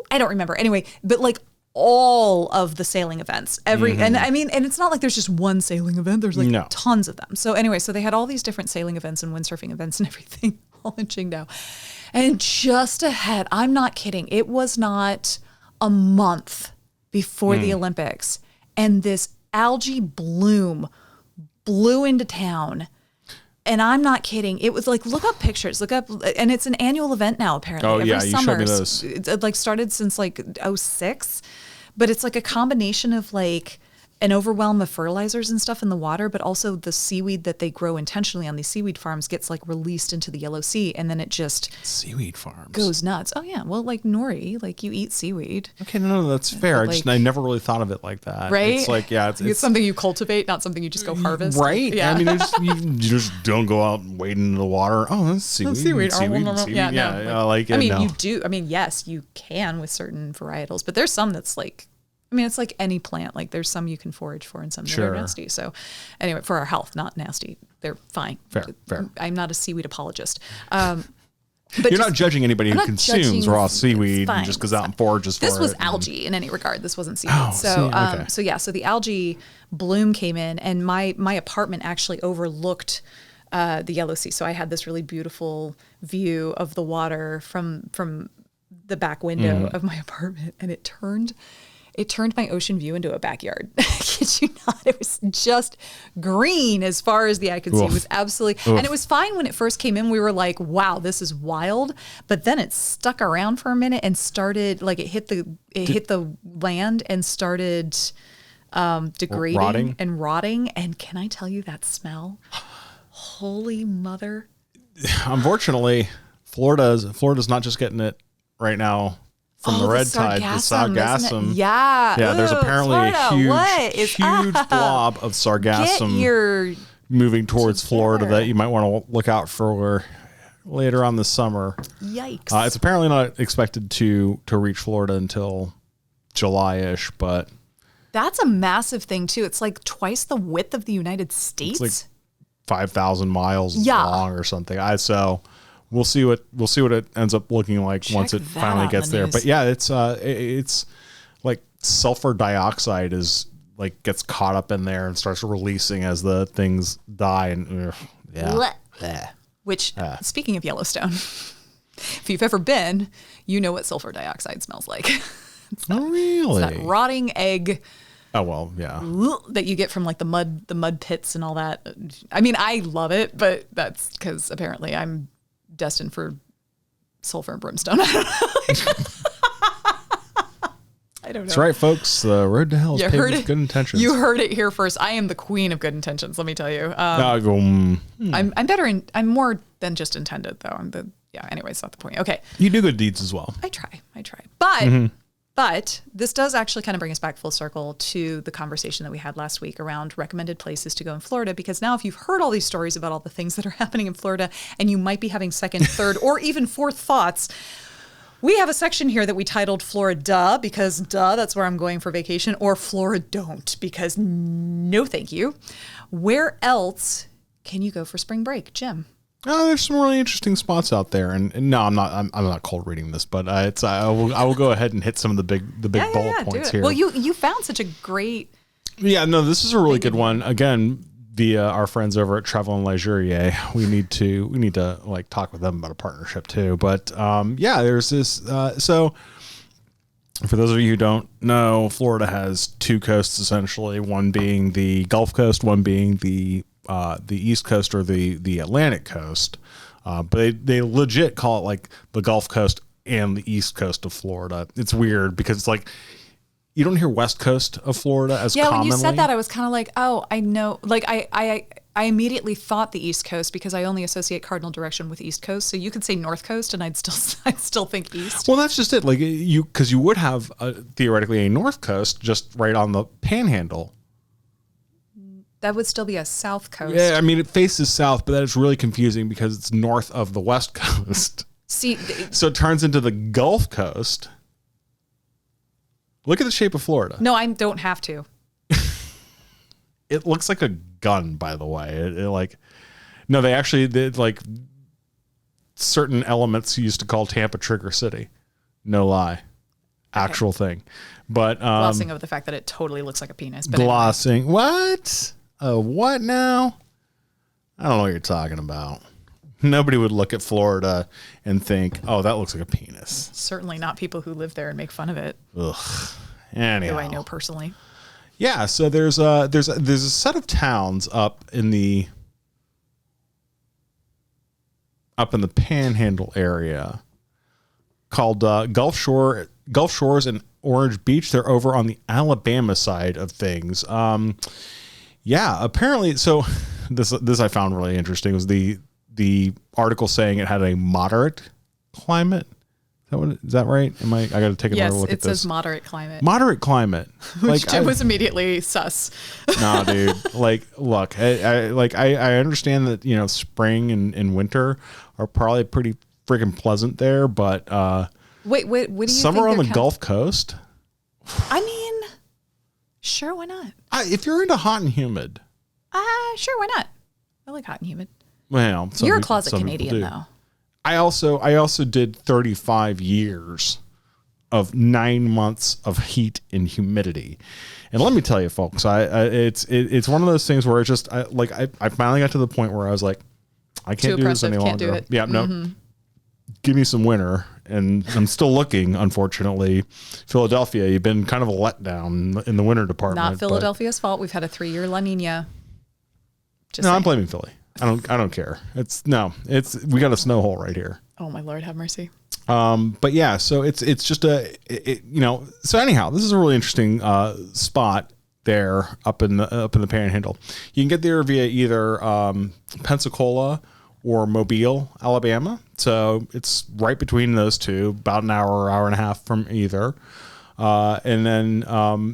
I don't remember. Anyway, but like all of the sailing events, and I mean, and it's not like there's just one sailing event. There's like tons of them. So anyway, so they had all these different sailing events and windsurfing events and everything all in Qingdao. And just ahead, I'm not kidding. It was not a month before the Olympics, and this algae bloom blew into town. And I'm not kidding. It was like, look up pictures, and it's an annual event now, apparently. Oh, every yeah, summer. you showed me those. It like started since like 2006, but it's like a combination of like an overwhelm of fertilizers and stuff in the water, but also the seaweed that they grow intentionally on these seaweed farms gets like released into the Yellow Sea, and then it just seaweed farms goes nuts. Oh yeah, well, like nori, like you eat seaweed. Okay, no, that's fair. I never really thought of it like that. Right? It's like it's something you cultivate, not something you just go harvest. Right? Yeah. I mean, you just don't go out and wade into the water. Oh, that's seaweed. Seaweed. Yeah, no, you do. I mean, yes, you can with certain varietals, but there's some that's like. I mean, it's like any plant. Like there's some you can forage for and some that are nasty. So anyway, for our health, not nasty. They're fine. Fair. I'm not a seaweed apologist. But you're not judging anybody who consumes raw seaweed and just goes out and forages for it. This was algae in any regard. This wasn't seaweed. Oh, So the algae bloom came in, and my apartment actually overlooked the Yellow Sea. So I had this really beautiful view of the water from the back window of my apartment, and it turned my ocean view into a backyard. I kid you not. It was just green as far as the eye could see. It was absolutely, and it was fine when it first came in. We were like, wow, this is wild. But then it stuck around for a minute and started, like it hit the land and started degrading and rotting. And can I tell you that smell? Holy mother. Unfortunately, Florida's not just getting it right now. From the red tide, the sargassum. Yeah. There's apparently a huge blob of sargassum moving towards Florida that you might want to look out for later on this summer. Yikes. It's apparently not expected to reach Florida until July-ish, but... That's a massive thing, too. It's like twice the width of the United States. It's like 5,000 miles long or something. So... We'll see what it ends up looking like once it finally gets there. But yeah, it's like sulfur dioxide is like gets caught up in there and starts releasing as the things die. And Which, speaking of Yellowstone, if you've ever been, you know what sulfur dioxide smells like. Really? It's that rotting egg. Oh well, yeah. That you get from like the mud pits and all that. I mean, I love it, but that's because apparently I'm destined for sulfur and brimstone. I don't know. That's right, folks. The road to hell is paved with good intentions. You heard it here first. I am the queen of good intentions. Let me tell you. I'm better. I'm more than just intended, though. Anyway, it's not the point. Okay. You do good deeds as well. I try. But this does actually kind of bring us back full circle to the conversation that we had last week around recommended places to go in Florida. Because now if you've heard all these stories about all the things that are happening in Florida and you might be having second, third, or even fourth thoughts, we have a section here that we titled Florida because that's where I'm going for vacation, or Florida don't because no thank you. Where else can you go for spring break, Jim? There's some really interesting spots out there, and no, I'm not cold reading this, but I will go ahead and hit some of the big bullet points here. Well, you found such a great Yeah, no, this is a really good one. Again, via our friends over at Travel and Leisure. We need to like talk with them about a partnership too. But yeah, there's this. So for those of you who don't know, Florida has two coasts essentially. One being the Gulf Coast, one being the East Coast or the Atlantic Coast. But they legit call it like the Gulf Coast and the East Coast of Florida. It's weird because it's like you don't hear West Coast of Florida as commonly. Yeah, when you said that, I was kind of like, oh, I know. Like I immediately thought the East Coast because I only associate cardinal direction with East Coast. So you could say North Coast, and I'd still think East. Well, that's just it. Like because you would have theoretically a North Coast just right on the Panhandle. That would still be a South Coast. Yeah, I mean, it faces south, but that is really confusing because it's north of the West Coast. See, so it turns into the Gulf Coast. Look at the shape of Florida. No, I don't have to. It looks like a gun, by the way. They like certain elements used to call Tampa Trigger City. No lie. Actual thing. But glossing over the fact that it totally looks like a penis. But glossing. Anyway. What? What now? I don't know what you're talking about. Nobody would look at Florida and think, "Oh, that looks like a penis." Certainly not people who live there and make fun of it. Ugh. Anyhow. Who I know personally. Yeah. So there's a set of towns up in the Panhandle area called Gulf Shores and Orange Beach. They're over on the Alabama side of things. Yeah, apparently. So this I found really interesting was the article saying it had a moderate climate. Is that right? I got to take another look at this. Yes, it says moderate climate. Moderate climate. Which Jim was immediately sus. No, dude. Like, look, I understand that, spring and winter are probably pretty freaking pleasant there, but wait, what do you think? Somewhere on the Gulf Coast? I mean, sure, why not? If you're into hot and humid. Sure, why not? I like hot and humid. Well, you're a closet Canadian, though. I also did 35 years of 9 months of heat and humidity, and let me tell you, folks, it's one of those things where I finally got to the point where I was like, I can't do this any longer. Yeah, no, give me some winter, and I'm still looking. Unfortunately, Philadelphia, you've been kind of a letdown in the winter department. Not Philadelphia's fault. We've had a 3-year La Nina. I'm blaming Philly. I don't care. We got a snow hole right here. Oh my Lord, have mercy. But yeah, so it's just so anyhow, this is a really interesting spot there up in the Panhandle. You can get there via either Pensacola or Mobile, Alabama. So it's right between those two, about an hour or hour and a half from either. And then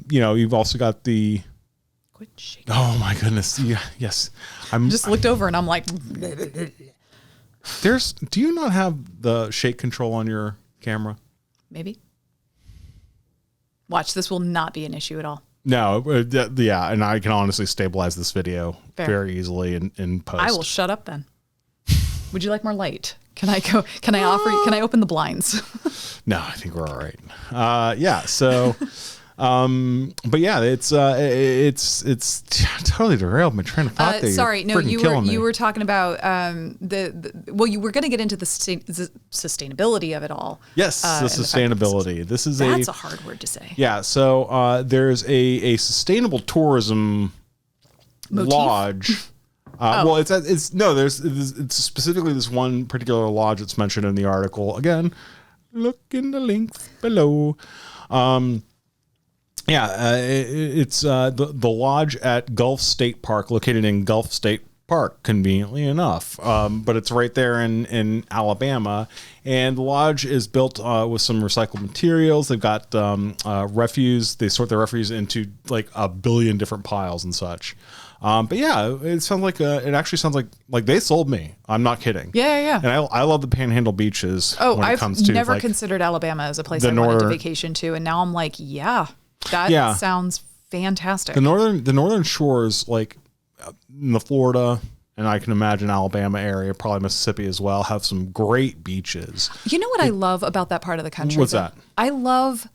you've also got the Quit shaking. Oh my goodness. Yeah, yes. I just looked over and I'm like, do you not have the shake control on your camera? Maybe. Watch, this will not be an issue at all. No, yeah, and I can honestly stabilize this video very easily in post. I will shut up then. Would you like more light? Can I open the blinds? No, I think we're all right. Yeah, so but yeah, it's totally derailed my train of thought there. Sorry, no, you were talking about you were going to get into the sustainability of it all. Yes, the sustainability. That's a hard word to say. Yeah, so there's a sustainable tourism lodge. Well, it's specifically this one particular lodge that's mentioned in the article. Again, look in the links below. It's the lodge at Gulf State Park, located in Gulf State Park, conveniently enough. But it's right there in Alabama. And the lodge is built with some recycled materials. They've got refuse. They sort their refuse into like a billion different piles and such. But yeah, it actually sounds like they sold me. I'm not kidding. Yeah. And I love the Panhandle beaches. Oh, I've never considered Alabama as a place I wanted to vacation to. And now I'm like, that sounds fantastic. The northern shores, like in the Florida, and I can imagine Alabama area, probably Mississippi as well, have some great beaches. You know what I love about that part of the country? What's that? I love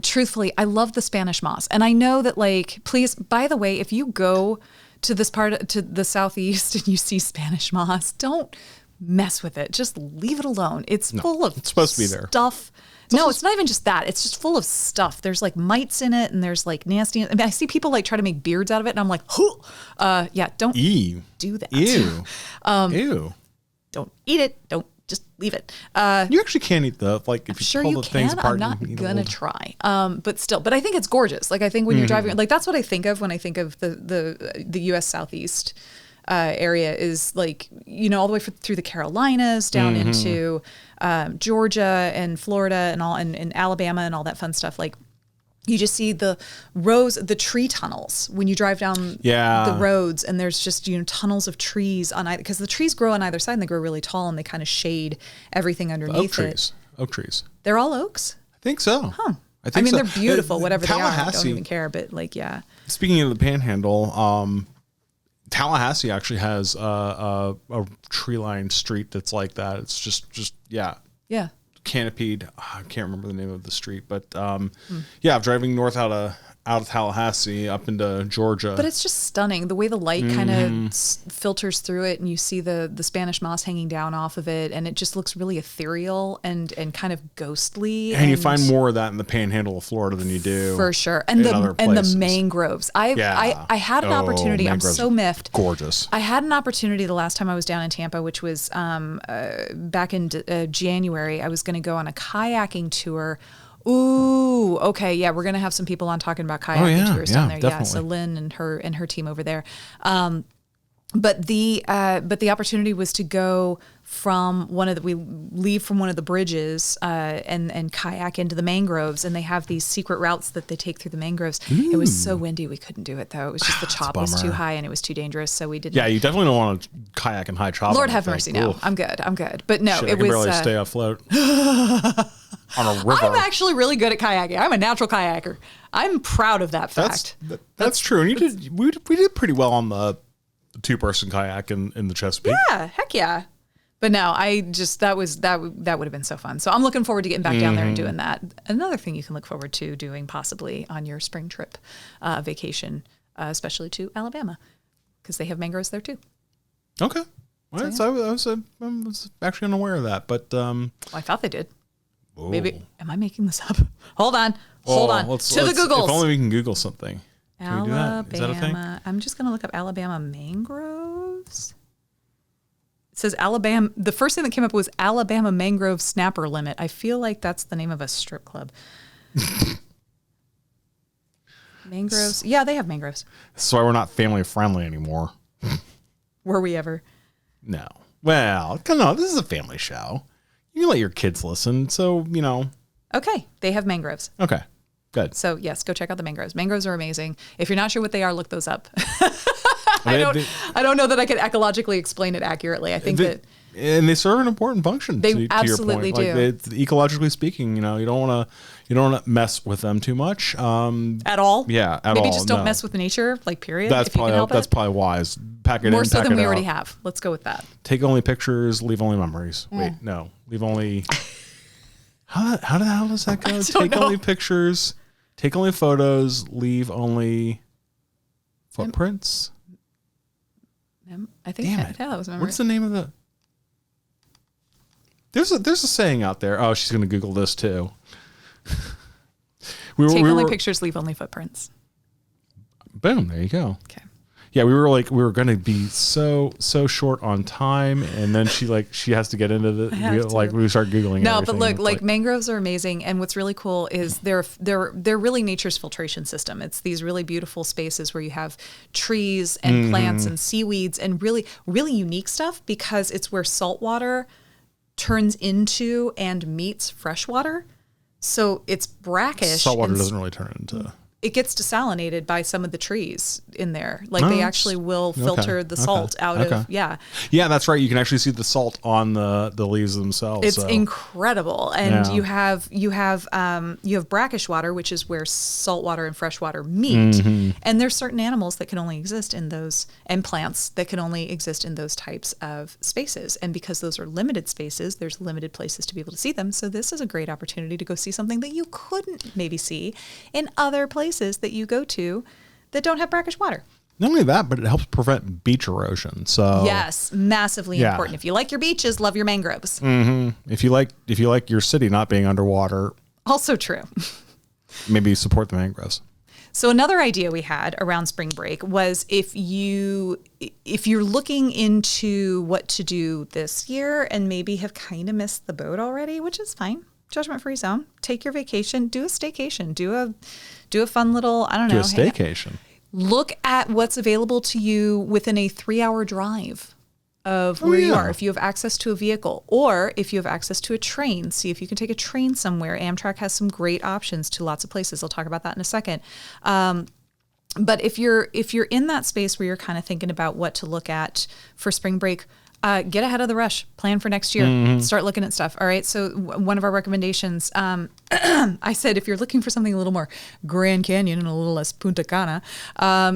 truthfully, I love the Spanish moss. And I know that, like, please, by the way, if you go to this part, to the southeast, and you see Spanish moss, don't mess with it. Just leave it alone. It's full of it's supposed to be there. Stuff. No, it's not even just that. It's just full of stuff. There's like mites in it, and there's like nasty. I mean, I see people like try to make beards out of it, and I'm like, yeah, don't do that. Ew. Ew. Don't eat it. Don't just leave it. You actually can't eat the like. If I'm sure pull you the things can. apart, I'm not gonna try. But still, but I think it's gorgeous. Like I think when you're driving, like that's what I think of when I think of the U.S. Southeast area is like, you know, all the way through the Carolinas down into Georgia and Florida and all and Alabama and all that fun stuff. Like you just see the rows, the tree tunnels when you drive down the roads, and there's just, you know, tunnels of trees on either, because the trees grow on either side and they grow really tall and they kind of shade everything underneath it. Oak trees. They're all oaks? I think so. Huh. I mean, they're beautiful, whatever they are. I don't Tallahassee, even care, but like, yeah. Speaking of the Panhandle, Tallahassee actually has a tree-lined street that's like that. It's just canopied. I can't remember the name of the street, but driving north out of Tallahassee up into Georgia. But it's just stunning the way the light kind of filters through it, and you see the Spanish moss hanging down off of it, and it just looks really ethereal and kind of ghostly. And you find more of that in the Panhandle of Florida than you do for sure. And the mangroves. I had an opportunity. I'm so miffed. Gorgeous. I had an opportunity the last time I was down in Tampa, which was back in January. I was going to go on a kayaking tour. Ooh, okay, yeah, we're gonna have some people on talking about kayaking tours down there. Definitely. Yeah, so Lynn and her team over there. But the opportunity was to go from we leave from one of the bridges and kayak into the mangroves, and they have these secret routes that they take through the mangroves. Ooh. It was so windy we couldn't do it though. It was just the chop was too high and it was too dangerous, so we didn't. Yeah, you definitely don't want to kayak in high chop. Lord have mercy, no. I'm good. But no, I can barely stay afloat. On a river. I'm actually really good at kayaking. I'm a natural kayaker. I'm proud of that fact. That's true. And we did pretty well on the two-person kayak in the Chesapeake. Yeah, heck yeah. But no, that would have been so fun. So I'm looking forward to getting back down there and doing that. Another thing you can look forward to doing possibly on your spring trip vacation, especially to Alabama, because they have mangroves there too. Okay. Well, I was actually unaware of that, but I thought they did. Oh. Maybe, am I making this up? Hold on. To the Googles. If only we can Google something. Can we do that? Is that a thing? I'm just going to look up Alabama mangroves. It says Alabama. The first thing that came up was Alabama mangrove snapper limit. I feel like that's the name of a strip club. Mangroves. Yeah, they have mangroves. That's why we're not family friendly anymore. Were we ever? No. Well, no, this is a family show. You can let your kids listen, so, you know. Okay, they have mangroves. Okay, good. So, yes, go check out the mangroves. Mangroves are amazing. If you're not sure what they are, look those up. I don't know that I could ecologically explain it accurately. I think and they serve an important function. They absolutely do. Ecologically speaking, you know, you don't want to mess with them too much. At all? Yeah, at all. Maybe just don't mess with nature, like period. That's probably wise. Pack it more in, so pack than it we out. already have. Let's go with that. Take only pictures, leave only memories. Wait, no, leave only. How the hell does that go? Take only pictures, take only photos, leave only footprints. I think that was memory. What's the name of the? There's a saying out there. Oh, she's gonna Google this too. Take only pictures, leave only footprints. Boom! There you go. Okay. Yeah, we were going to be so short on time, and then she has to get into we start Googling. No, but look, like mangroves are amazing, and what's really cool is they're really nature's filtration system. It's these really beautiful spaces where you have trees and plants and seaweeds and really, really unique stuff, because it's where salt water turns into and meets fresh water. So it's brackish. Salt water doesn't really turn into. it gets desalinated by some of the trees in there. Like they actually will filter the salt out of, Yeah, that's right. You can actually see the salt on the leaves themselves. It's incredible. And you have brackish water, which is where salt water and fresh water meet. And there's certain animals that can only exist in those, and plants that can only exist in those types of spaces. And because those are limited spaces, there's limited places to be able to see them. So this is a great opportunity to go see something that you couldn't maybe see in other places that you go to that don't have brackish water. Not only that, but it helps prevent beach erosion. So yes, massively important. If you like your beaches, love your mangroves. If you like your city not being underwater, also true. Maybe support the mangroves. So another idea we had around spring break was if you're looking into what to do this year and maybe have kind of missed the boat already, which is fine. Judgment-free zone. Take your vacation. Do a staycation. Do a fun little, I don't know. Do a staycation. Look at what's available to you within a 3-hour drive of where you are. If you have access to a vehicle, or if you have access to a train, see if you can take a train somewhere. Amtrak has some great options to lots of places. I'll talk about that in a second. But if you're in that space where you're kind of thinking about what to look at for spring break, get ahead of the rush. Plan for next year. Start looking at stuff. All right. So one of our recommendations, I said, if you're looking for something a little more Grand Canyon and a little less Punta Cana,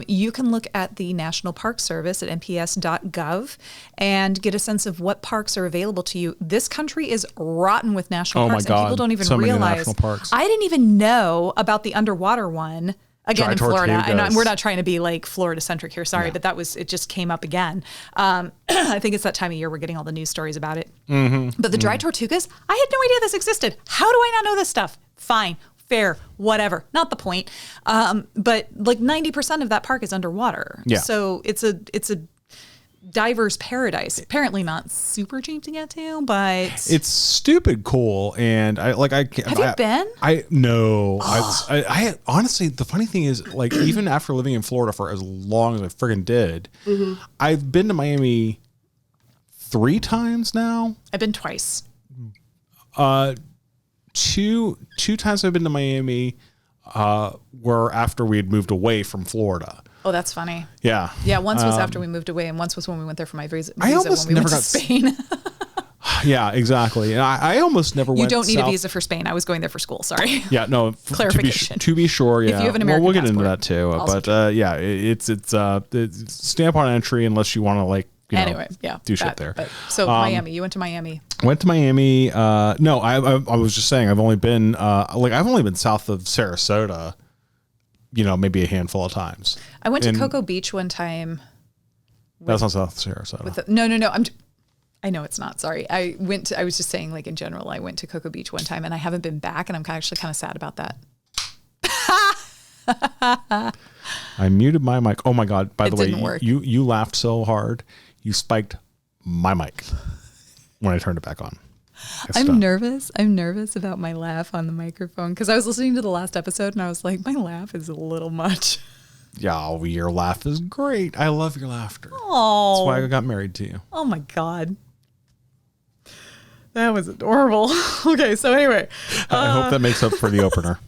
you can look at the National Park Service at nps.gov and get a sense of what parks are available to you. This country is rotten with national parks, and people don't even realize. I didn't even know about the underwater one. Again, in Florida, and we're not trying to be like Florida centric here. Sorry, but it just came up again. I think it's that time of year we're getting all the news stories about it. But the dry tortugas, I had no idea this existed. How do I not know this stuff? Fine, fair, whatever. Not the point. But like 90% of that park is underwater. Yeah. So it's a diver's paradise. Apparently not super cheap to get to, but it's stupid cool. And have you been? I honestly, the funny thing is, like, even after living in Florida for as long as I friggin' did, I've been to Miami 3 times now. I've been twice. Two times I've been to Miami were after we had moved away from Florida. Oh, that's funny. Yeah. Yeah, once was after we moved away, and once was when we went there for my visa I almost when we never went to Spain. Yeah, exactly. And I almost never went. You don't need a visa for Spain. I was going there for school. Sorry. Yeah, no. Clarification. To be sure, yeah. If you have an American we'll get passport, into that too. But yeah, it's stamp on entry unless you want to anyway, do shit there. So Miami, you went to Miami. Went to Miami. No, I was just saying I've only been south of Sarasota. Maybe a handful of times. I went to Cocoa Beach one time. That's not South Sarasota. No. I know it's not. Sorry. I was just saying, like, in general, I went to Cocoa Beach one time and I haven't been back, and I'm actually kind of sad about that. I muted my mic. Oh my God. By the way, work. You laughed so hard. You spiked my mic when I turned it back on. I'm nervous. I'm nervous about my laugh on the microphone because I was listening to the last episode and I was like, my laugh is a little much. Yeah, your laugh is great. I love your laughter. Oh, that's why I got married to you. Oh my God. That was adorable. Okay, so anyway. I hope that makes up for the opener.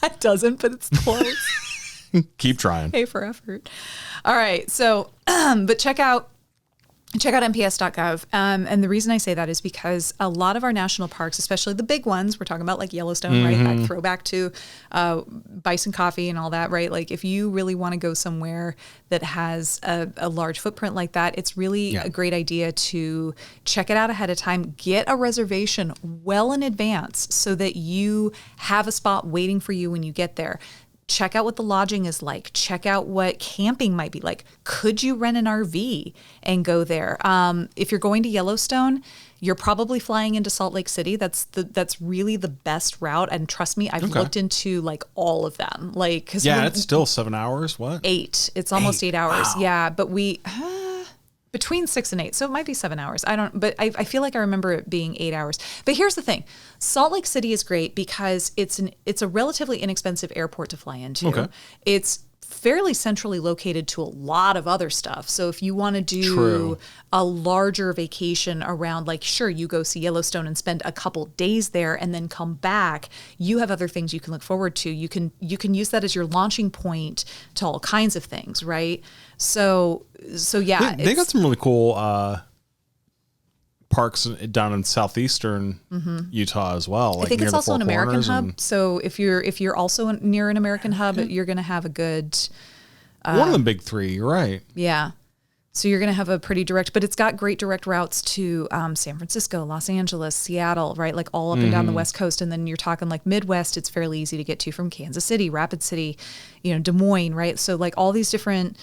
It doesn't, but it's close. Keep trying. Pay for effort. All right, so, but check out nps.gov. And the reason I say that is because a lot of our national parks, especially the big ones, we're talking about like Yellowstone, right? That throwback to Bison Coffee and all that, right? Like if you really want to go somewhere that has a large footprint like that, it's really a great idea to check it out ahead of time. Get a reservation well in advance so that you have a spot waiting for you when you get there. Check out what the lodging is like. Check out what camping might be like. Could you rent an RV and go there? If you're going to Yellowstone, you're probably flying into Salt Lake City. That's really the best route. And trust me, I've looked into like all of them. Like, cause it's still 7 hours. What? 8. It's almost 8 hours. Wow. Yeah, but we between 6 and 8, so it might be 7 hours. But I feel like I remember it being 8 hours. But here's the thing: Salt Lake City is great because it's a relatively inexpensive airport to fly into. Okay. It's fairly centrally located to a lot of other stuff. So if you want to do True. a larger vacation around, like, sure, you go see Yellowstone and spend a couple days there and then come back, you have other things you can look forward to. You can use that as your launching point to all kinds of things, right? So yeah. They got some really cool parks down in southeastern Utah as well. Like I think near it's the also Four an American Corners hub. So if you're also near an American hub, you're going to have a good... one of the big three, you're right. Yeah. So you're going to have a pretty direct, but it's got great direct routes to San Francisco, Los Angeles, Seattle, right? Like all up and down the West Coast. And then you're talking like Midwest, it's fairly easy to get to from Kansas City, Rapid City, Des Moines, right? So like all these different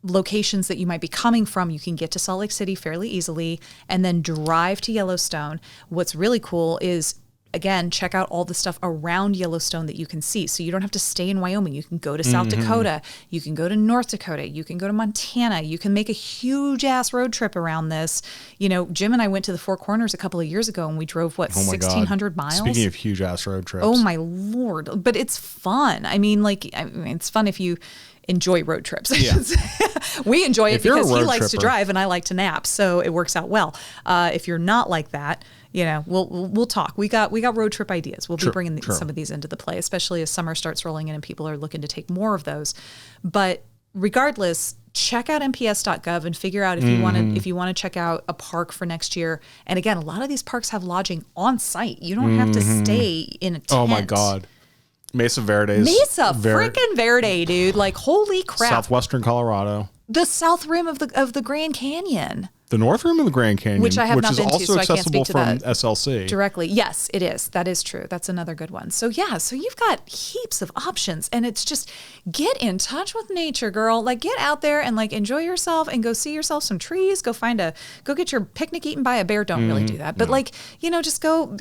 locations that you might be coming from, you can get to Salt Lake City fairly easily and then drive to Yellowstone. What's really cool is, again, check out all the stuff around Yellowstone that you can see. So you don't have to stay in Wyoming. You can go to South Dakota. You can go to North Dakota. You can go to Montana. You can make a huge ass road trip around this. Jim and I went to the Four Corners a couple of years ago and we drove, 1,600 miles? Speaking of huge ass road trips. Oh my Lord. But it's fun. It's fun if you enjoy road trips. Yeah. We enjoy it because he likes to tripper. drive and I like to nap. So it works out well. If you're not like that, we'll talk. We got road trip ideas. We'll be bringing some of these into the play, especially as summer starts rolling in and people are looking to take more of those. But regardless, check out nps.gov and figure out if you want to check out a park for next year. And again, a lot of these parks have lodging on site. You don't have to stay in a tent. Oh my God. Mesa Verde. Freaking Verde, dude. Like, holy crap. Southwestern Colorado. The south rim of the Grand Canyon. The north rim of the Grand Canyon, Which I have not is been to, also so I can't accessible speak to from that SLC. Directly. Yes, it is. That is true. That's another good one. So yeah, so you've got heaps of options and it's just get in touch with nature, girl. Like get out there and like enjoy yourself and go see yourself some trees, go get your picnic eaten by a bear. Don't really do that. But just go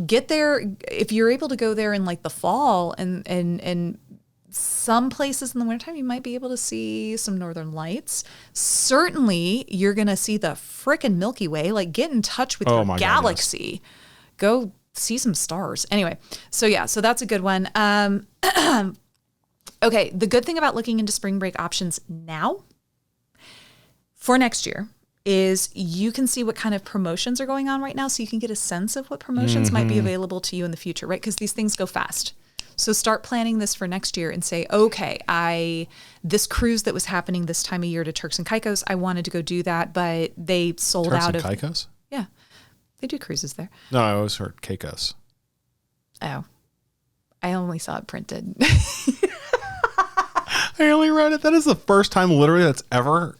get there. If you're able to go there in like the fall and some places in the wintertime, you might be able to see some northern lights. Certainly, you're going to see the frickin' Milky Way. Like, get in touch with your galaxy. Go see some stars. Anyway, so that's a good one. Okay, the good thing about looking into spring break options now for next year is you can see what kind of promotions are going on right now, so you can get a sense of what promotions might be available to you in the future, right? Because these things go fast. So start planning this for next year and say, okay, this cruise that was happening this time of year to Turks and Caicos, I wanted to go do that, but they sold out of... Turks and Caicos? Yeah. They do cruises there. No, I always heard Caicos. Oh. I only saw it printed. I only read it. That is the first time literally that's ever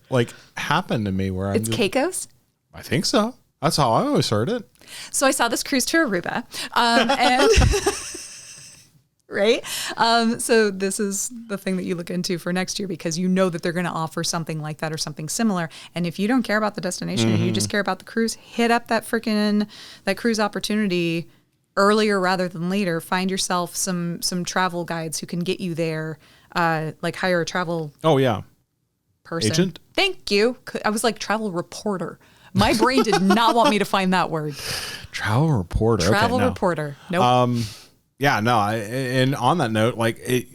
happened to me where It's Caicos? I think so. That's how I always heard it. So I saw this cruise to Aruba. And... Right? So this is the thing that you look into for next year because you know that they're going to offer something like that or something similar. And if you don't care about the destination and you just care about the cruise, hit up that cruise opportunity earlier rather than later. Find yourself some travel guides who can get you there, hire a travel person. Agent? Thank you. I was like travel reporter. My brain did not want me to find that word. Travel reporter. Reporter. Nope. Yeah, no. And on that note, if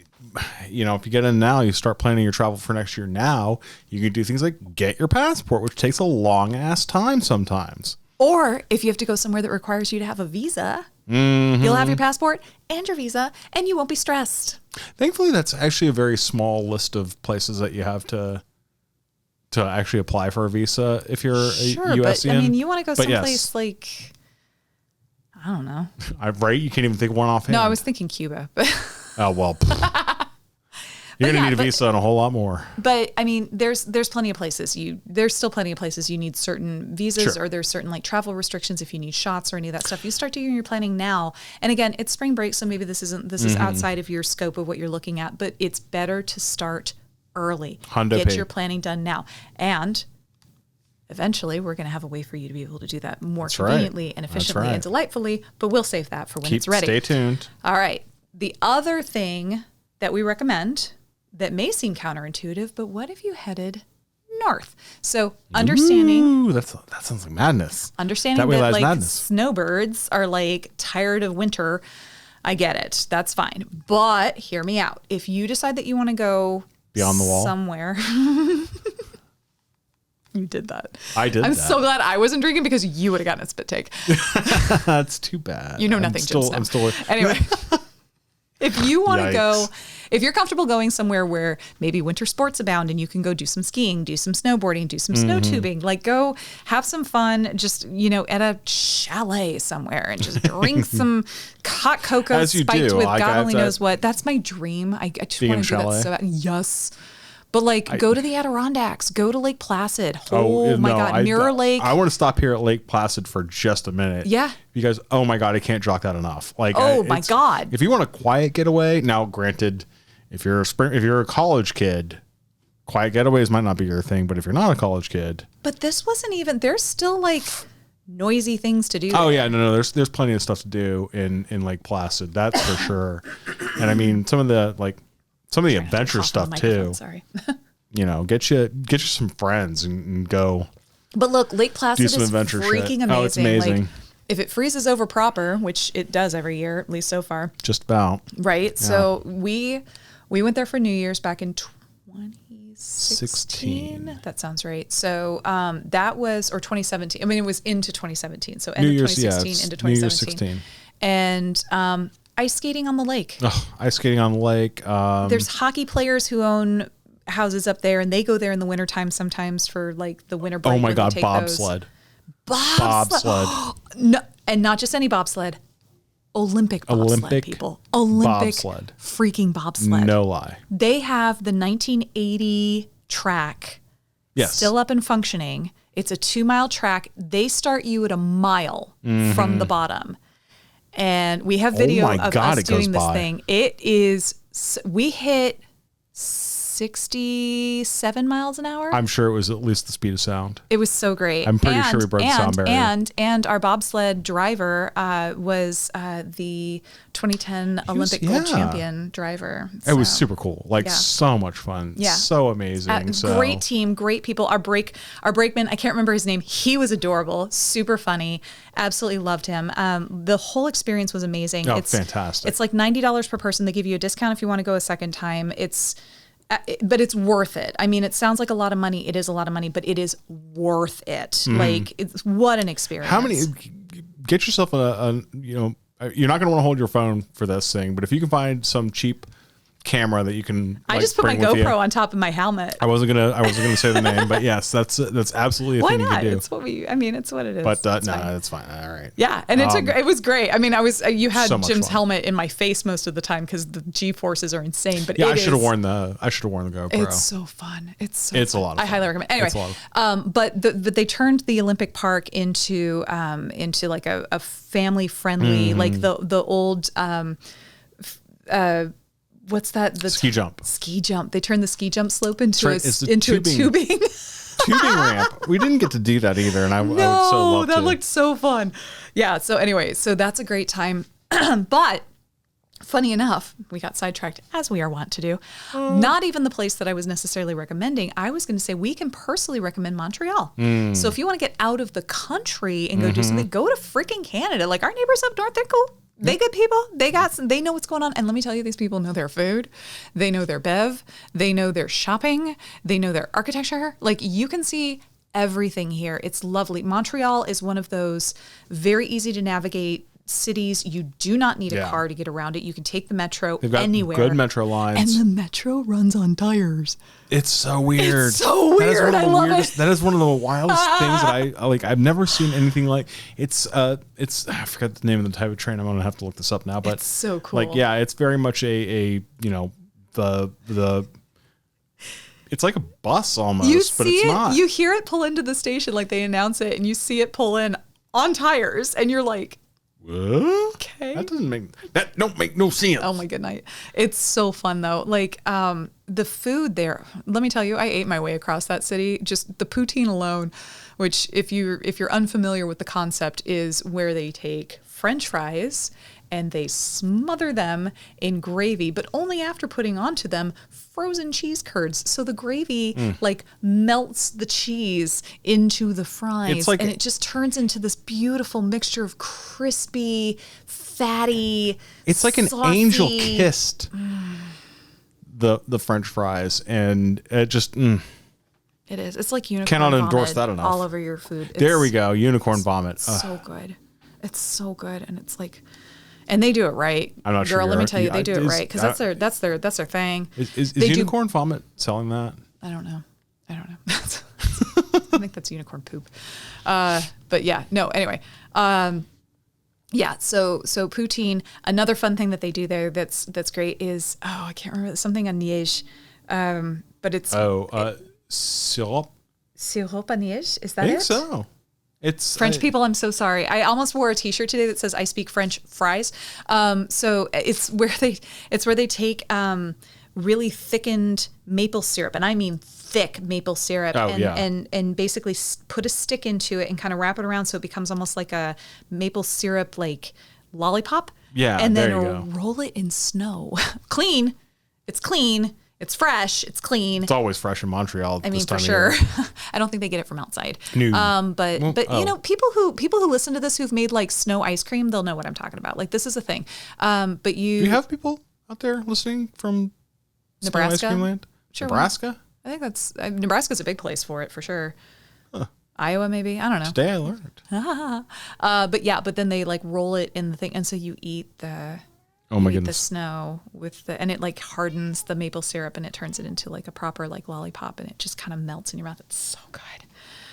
you get in now, you start planning your travel for next year now, you can do things like get your passport, which takes a long ass time sometimes. Or if you have to go somewhere that requires you to have a visa, you'll have your passport and your visa and you won't be stressed. Thankfully, that's actually a very small list of places that you have to actually apply for a visa if you're a USCN. But you want to go someplace I don't know. Right? You can't even think of one offhand. No, I was thinking Cuba. Oh, well. You're going to need a visa and a whole lot more. But there's plenty of places. There's still plenty of places you need certain visas or there's certain travel restrictions if you need shots or any of that stuff. You start doing your planning now. And again, it's spring break, so maybe this is outside of your scope of what you're looking at, but it's better to start early. Get your planning done now. And eventually, we're going to have a way for you to be able to do that more conveniently and efficiently and delightfully, but we'll save that for when it's ready. Stay tuned. All right. The other thing that we recommend that may seem counterintuitive, but what if you headed north? So understanding... Ooh, that sounds like madness. Understanding that snowbirds are tired of winter I get it. That's fine. But hear me out. If you decide that you want to go beyond the wall somewhere. You did that. I did I'm that. so glad I wasn't drinking because you would have gotten a spit take. That's too bad. You know nothing, I'm still Anyway, if you want to go, Yikes. if you're comfortable going somewhere where maybe winter sports abound and you can go do some skiing, do some snowboarding, do some snow tubing, like go have some fun, just, at a chalet somewhere and just drink some hot cocoa As you spiked do. with Like, God I only have knows what. That's my dream. I just Being in want to a do that chalet? so bad. Yes. But go to the Adirondacks, go to Lake Placid. Oh my God, Mirror Lake. I want to stop here at Lake Placid for just a minute. Yeah. Because, oh my God, I can't jock that enough. Like, Oh my God. If you want a quiet getaway, now granted, if you're a college kid, quiet getaways might not be your thing. But if you're not a college kid, But this wasn't even. There's still noisy things to do. oh yeah, no, there's plenty of stuff to do in Lake Placid. That's for sure. And I mean, some of the adventure stuff too. Sorry. Get you some friends and go. But look, Lake Placid Do some is adventure freaking shit. amazing. Oh, it's amazing. If it freezes over proper, which it does every year, at least so far, Just about. right? Yeah. So we went there for New Year's back in 2016. 16. That sounds right. So that was, or 2017. I mean, it was into 2017. So end New of Year's, 2016 it's into New Year's 2017. 16. And ice skating on the lake. Oh, ice skating on the lake. There's hockey players who own houses up there, and they go there in the wintertime sometimes for the winter break. Oh my where they God, take bobsled. Bobsled. No, and not just any bobsled. Olympic bobsled, people. Olympic bobsled. freaking bobsled. No lie. They have the 1980 track Yes. still up and functioning. It's a 2-mile track. They start you at a mile from the bottom. And we have video my of God, us it goes doing this by. thing. We hit 67 miles an hour. I'm sure it was at least the speed of sound. It was so great. I'm pretty sure we broke the sound barrier. And our bobsled driver was the 2010 Olympic gold champion driver. It was So, super cool. yeah. So much fun. Yeah. So amazing. Great team, great people. Our brakeman, I can't remember his name. He was adorable, super funny. Absolutely loved him. The whole experience was amazing. Oh, fantastic. It's like $90 per person. They give you a discount if you want to go a second time. But it's worth it. I mean, it sounds like a lot of money. It is a lot of money, but it is worth it. What an experience. How many? Get yourself you're not going to want to hold your phone for this thing, but if you can find some cheap camera that you can, I just put my bring with you. GoPro on top of my helmet. I wasn't gonna say the name, but yes, that's absolutely a Why thing not? you can do. It's it's what it is. But It's no, fine. it's fine. All right. Yeah, and it was great. I mean, you had So much Jim's fun. helmet in my face most of the time because the G forces are insane. But Yeah, it I should have is- worn the GoPro. It's so fun. It's a fun. lot of I fun. highly recommend. Anyway, It's a lot but they turned the Olympic Park into like a family friendly, Mm-hmm. like the old what's that? The Ski jump. Ski jump. They turned the ski jump slope into That's right. It's the a tubing. tubing. Tubing ramp. We didn't get to do that either, and I would so No, love that to. looked so fun. Yeah. So anyway, so that's a great time. But funny enough, we got sidetracked as we are wont to do. Not even the place that I was necessarily recommending. I was going to say we can personally recommend Montreal. So if you want to get out of the country and go do something, go to freaking Canada. Like our neighbors up north, they're cool. They good people. They know what's going on. And let me tell you, these people know their food. They know their bev. They know their shopping. They know their architecture. Like you can see everything here. It's lovely. Montreal is one of those very easy to navigate cities. You do not need a Yeah. car to get around it. You can take the metro They've got anywhere. good metro lines. And the metro runs on tires. It's so weird. It's so weird. I love it. That is one of the wildest things that I like. I've never seen anything like. It's I forgot the name of the type of train. I'm gonna have to look this up now. But It's so cool. Like yeah, it's very much the it's like a bus almost, You but see it's it. not. You hear it pull into the station, like they announce it, and you see it pull in on tires, and you're like, What? okay. That don't make no sense. Oh my good night. It's so fun though. Like the food there, let me tell you, I ate my way across that city. Just the poutine alone, which if you're unfamiliar with the concept is where they take French fries and they smother them in gravy, but only after putting onto them frozen cheese curds. So the gravy like melts the cheese into the fries, It's like and it just turns into this beautiful mixture of crispy, fatty. It's like an saucy. angel kissed the French fries, and it just It is. It's like unicorn cannot vomit endorse that enough. all over your food. There we go, unicorn vomit. So good. It's so good, and it's like, and they do it right. I'm not sure. Girl, let me tell you, they do it right because that's their thing. Is unicorn vomit selling that? I don't know. I think that's unicorn poop. But yeah, no. Anyway, yeah. So poutine. Another fun thing that they do there that's great is I can't remember, something on Liège, but it's syrup. Syrup à Liège. Is that I think it? so. It's French people, I'm so sorry. I almost wore a T-shirt today that says "I speak French fries." So it's where they take really thickened maple syrup, and I mean thick maple syrup, and basically put a stick into it and kind of wrap it around so it becomes almost like a maple syrup like lollipop. Yeah, and then there you go. roll it in snow. Clean. It's clean. It's fresh. It's clean. It's always fresh in Montreal. I mean, for this time sure. of year. I don't think they get it from outside. No. But you know, people who listen to this who've made like snow ice cream, they'll know what I'm talking about. Like this is a thing. But Do you have people out there listening from Nebraska? Snow Ice Cream Land? Sure. Nebraska? I think that's Nebraska's a big place for it for sure. Huh. Iowa, maybe. I don't know. Today I learned. But then they like roll it in the thing, and so you eat the. Oh my eat goodness. the snow and it like hardens the maple syrup and it turns it into like a proper like lollipop and it just kind of melts in your mouth. It's so good.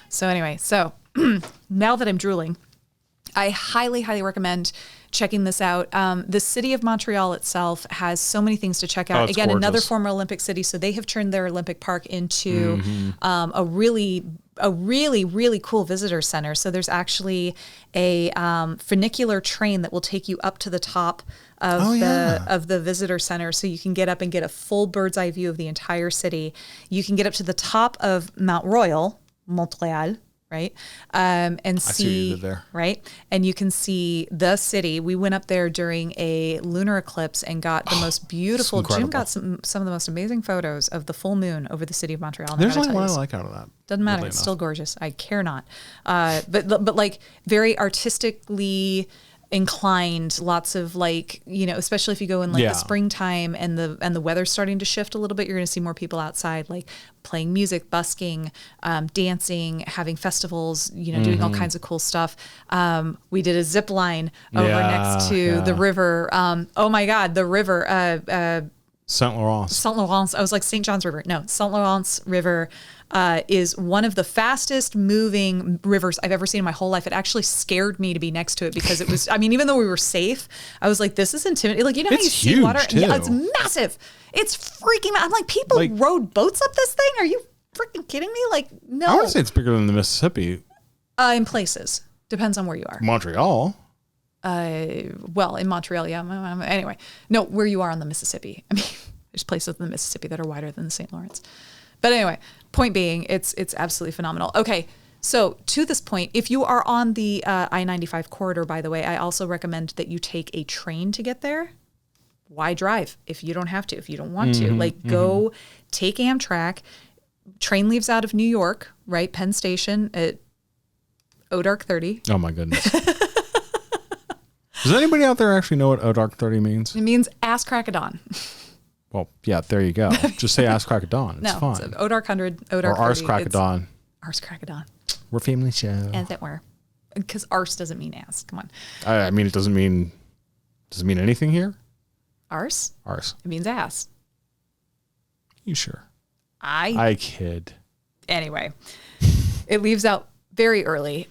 So anyway, now that I'm drooling, I highly, highly recommend checking this out. The city of Montreal itself has so many things to check out. Again, gorgeous. another former Olympic city. So they have turned their Olympic Park into a really, really cool visitor center. So there's actually a funicular train that will take you up to the top of the visitor center, so you can get up and get a full bird's eye view of the entire city. You can get up to the top of Mount Royal, Montreal, right? And see, I see what you did there. Right? And you can see the city. We went up there during a lunar eclipse and got the most beautiful. Jim got some of the most amazing photos of the full moon over the city of Montreal. And There's only one I like out of that. Doesn't matter. It's still gorgeous. I care not. But like very artistically inclined, lots of like, you know, especially if you go in like the springtime and the weather's starting to shift a little bit, you're going to see more people outside like playing music, busking, dancing, having festivals, you know, doing all kinds of cool stuff. We did a zip line over next to the river. Oh my God, the river, Saint Laurent. Saint Laurent. I was like St. John's River. No, Saint Laurent's River is one of the fastest moving rivers I've ever seen in my whole life. It actually scared me to be next to it because it was, I mean, even though we were safe, I was like, this is intimidating. Like, you know how you see water? Too. Yeah, it's massive. It's freaking, I'm like, people rode boats up this thing? Are you freaking kidding me? Like, no. I want to say it's bigger than the Mississippi. In places. Depends on where you are. Montreal. Well, in Montreal, yeah. Anyway, no, where you are on the Mississippi. I mean, there's places in the Mississippi that are wider than the St. Lawrence. But anyway, point being, it's absolutely phenomenal. Okay, so to this point, if you are on the I-95 corridor, by the way, I also recommend that you take a train to get there. Why drive if you don't have to, if you don't want to? Like, go take Amtrak. Train leaves out of New York, right? Penn Station at Dark 30. Oh my goodness. Does anybody out there actually know what Dark 30 means? It means ass crack of dawn. Well, yeah, there you go. Just say ass crack of dawn. It's fine. It's Dark 100, Dark 30. Or arse crack of dawn. Arse crack of dawn. We're family show. As it were. Because arse doesn't mean ass. Come on. I mean, does it mean anything here? Arse? Arse. It means ass. You sure? I kid. Anyway, it leaves out very early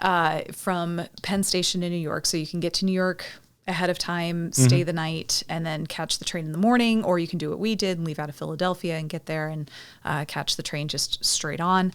from Penn Station in New York. So you can get to New York ahead of time, stay the night, and then catch the train in the morning, or you can do what we did and leave out of Philadelphia and get there and catch the train just straight on.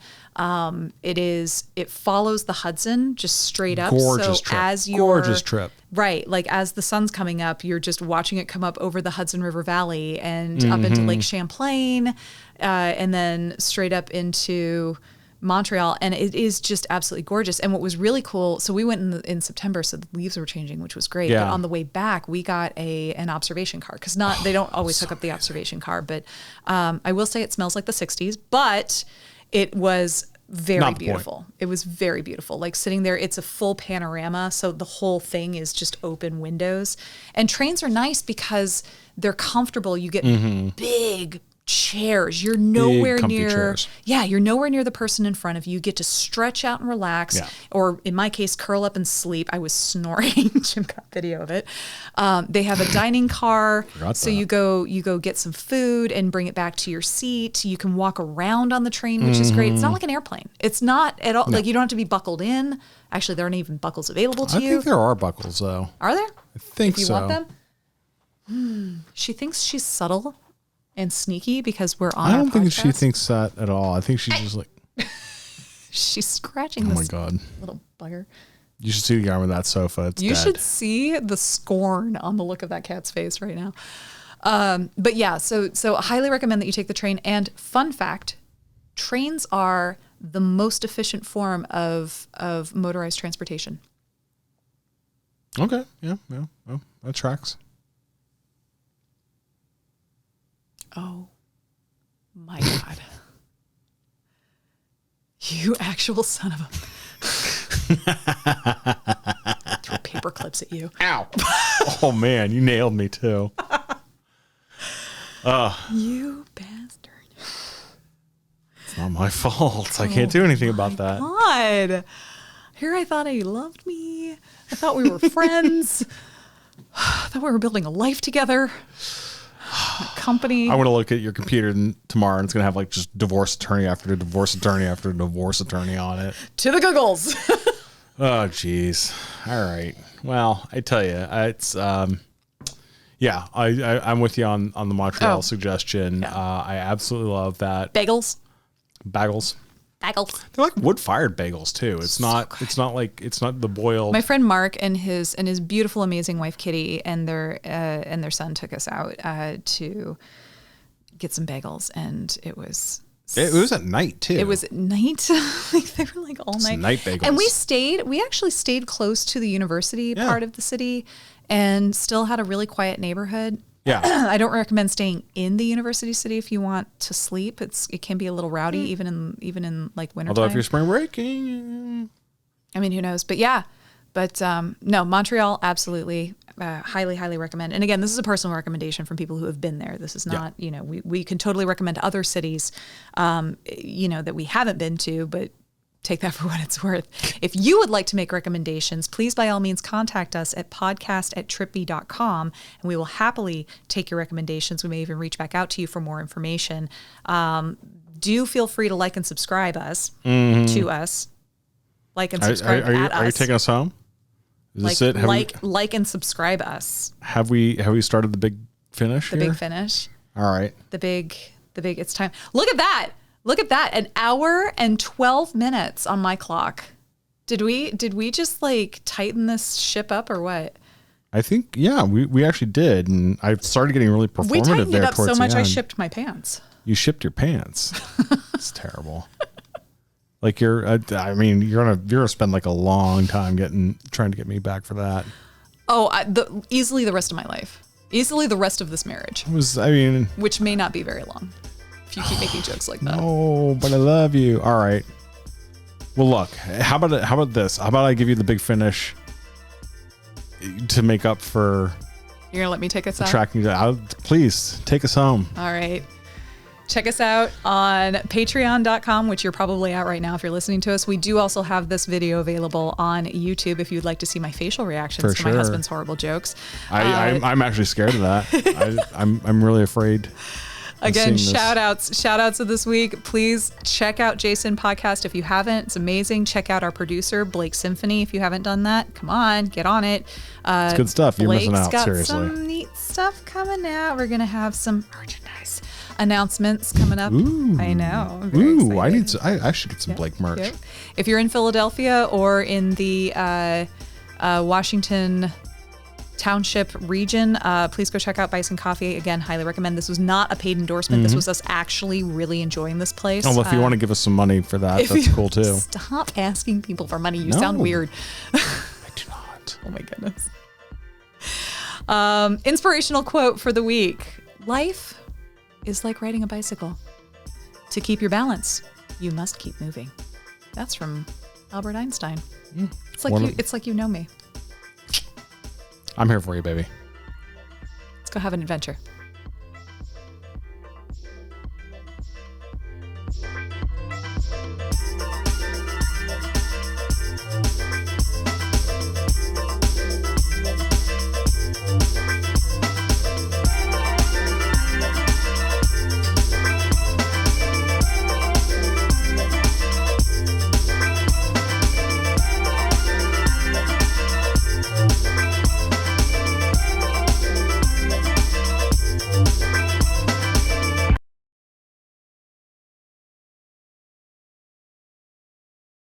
It follows the Hudson just straight up. Gorgeous so trip. As Gorgeous trip. Right. Like as the sun's coming up, you're just watching it come up over the Hudson River Valley and up into Lake Champlain, and then straight up into Montreal, and it is just absolutely gorgeous. And what was really cool, so we went in September, so the leaves were changing, which was great. Yeah. But on the way back, we got an observation car because they don't always hook up the observation car. But I will say it smells like the '60s, but it was very beautiful. It was very beautiful. Like sitting there, it's a full panorama, so the whole thing is just open windows. And trains are nice because they're comfortable. You get big chairs. You're nowhere near chairs. Yeah, you're nowhere near the person in front of you. You get to stretch out and relax, or in my case, curl up and sleep. I was snoring. Jim got video of it. They have a dining car, so you go get some food and bring it back to your seat. You can walk around on the train, which is great. It's not like an airplane. It's not at all like you don't have to be buckled in. Actually, there aren't even buckles available to you. I think there are buckles though. Are there? I think so. If you want them. She thinks she's subtle and sneaky because we're on. I don't think she thinks that at all. I think she's just like she's scratching. Oh this my god, little bugger! You should see the guy with that sofa. It's you dead. should see the scorn on the look of that cat's face right now. But yeah, so I highly recommend that you take the train. And fun fact, trains are the most efficient form of motorized transportation. Okay, yeah, well, that tracks. Oh my God. You actual son of a... Throw paper clips at you. Ow. Oh man, you nailed me too. You bastard. It's not my fault. I can't do anything about that. God. Here I thought he loved me. I thought we were friends. I thought we were building a life together. A company. I want to look at your computer tomorrow and it's going to have like just divorce attorney after divorce attorney after divorce attorney on it. To the Googles. Oh, geez. All right. Well, I tell you, it's, yeah, I'm with you on the Montreal suggestion. Yeah. I absolutely love that. Bagels. They're like wood-fired bagels too. It's not the boiled. My friend Mark and his beautiful, amazing wife Kitty and their son took us out to get some bagels, and it was at night too. It was at night. Like they were like all night. Night bagels. And we actually stayed close to the university part of the city, and still had a really quiet neighborhood. Yeah. I don't recommend staying in the university city if you want to sleep. It can be a little rowdy even in like winter. Although if you're spring breaking, I mean, who knows? But yeah, no, Montreal, absolutely, highly recommend. And again, this is a personal recommendation from people who have been there. This is not, we can totally recommend other cities, that we haven't been to, but take that for what it's worth. If you would like to make recommendations, please by all means contact us at podcast@tripbee.com, and we will happily take your recommendations. We may even reach back out to you for more information. Do feel free to like and subscribe to us. Like and subscribe at us. Are you taking us home? Is this it? Like and subscribe us. Have we started the big finish? Big finish. All right. The big. It's time. Look at that. An hour and 12 minutes on my clock. Did we just like tighten this ship up or what? I think, yeah, we actually did. And I started getting really performative there. We tightened it up so much I shipped my pants. You shipped your pants. It's terrible. Like you're gonna spend like a long time trying to get me back for that. Oh, easily the rest of my life. Easily the rest of this marriage. Which may not be very long. If you keep making jokes like that. No, but I love you. All right. Well, look. How about this? How about I give you the big finish to make up for? You're gonna let me take us out? Tracking out. Please take us home. All right. Check us out on patreon.com, which you're probably at right now if you're listening to us. We do also have this video available on YouTube if you'd like to see my facial reactions to my husband's horrible jokes. I'm actually scared of that. I'm really afraid. Again, shout outs of this week. Please check out Jason Podcast if you haven't. It's amazing. Check out our producer, Blake Symphony, if you haven't done that. Come on, get on it. It's good stuff. You're missing out, got seriously. Some neat stuff coming out. We're going to have some merchandise announcements coming up. Ooh. I know. Ooh, I should get some Blake merch. Yep. If you're in Philadelphia or in the Washington Township region, please go check out Bison Coffee. Again, highly recommend. This was not a paid endorsement. This was us actually really enjoying this place. Oh, well, if you want to give us some money for that, that's cool too. Stop asking people for money. You sound weird. I do not. Oh my goodness. Inspirational quote for the week. Life is like riding a bicycle. To keep your balance, you must keep moving. That's from Albert Einstein. It's like you know me. I'm here for you, baby. Let's go have an adventure.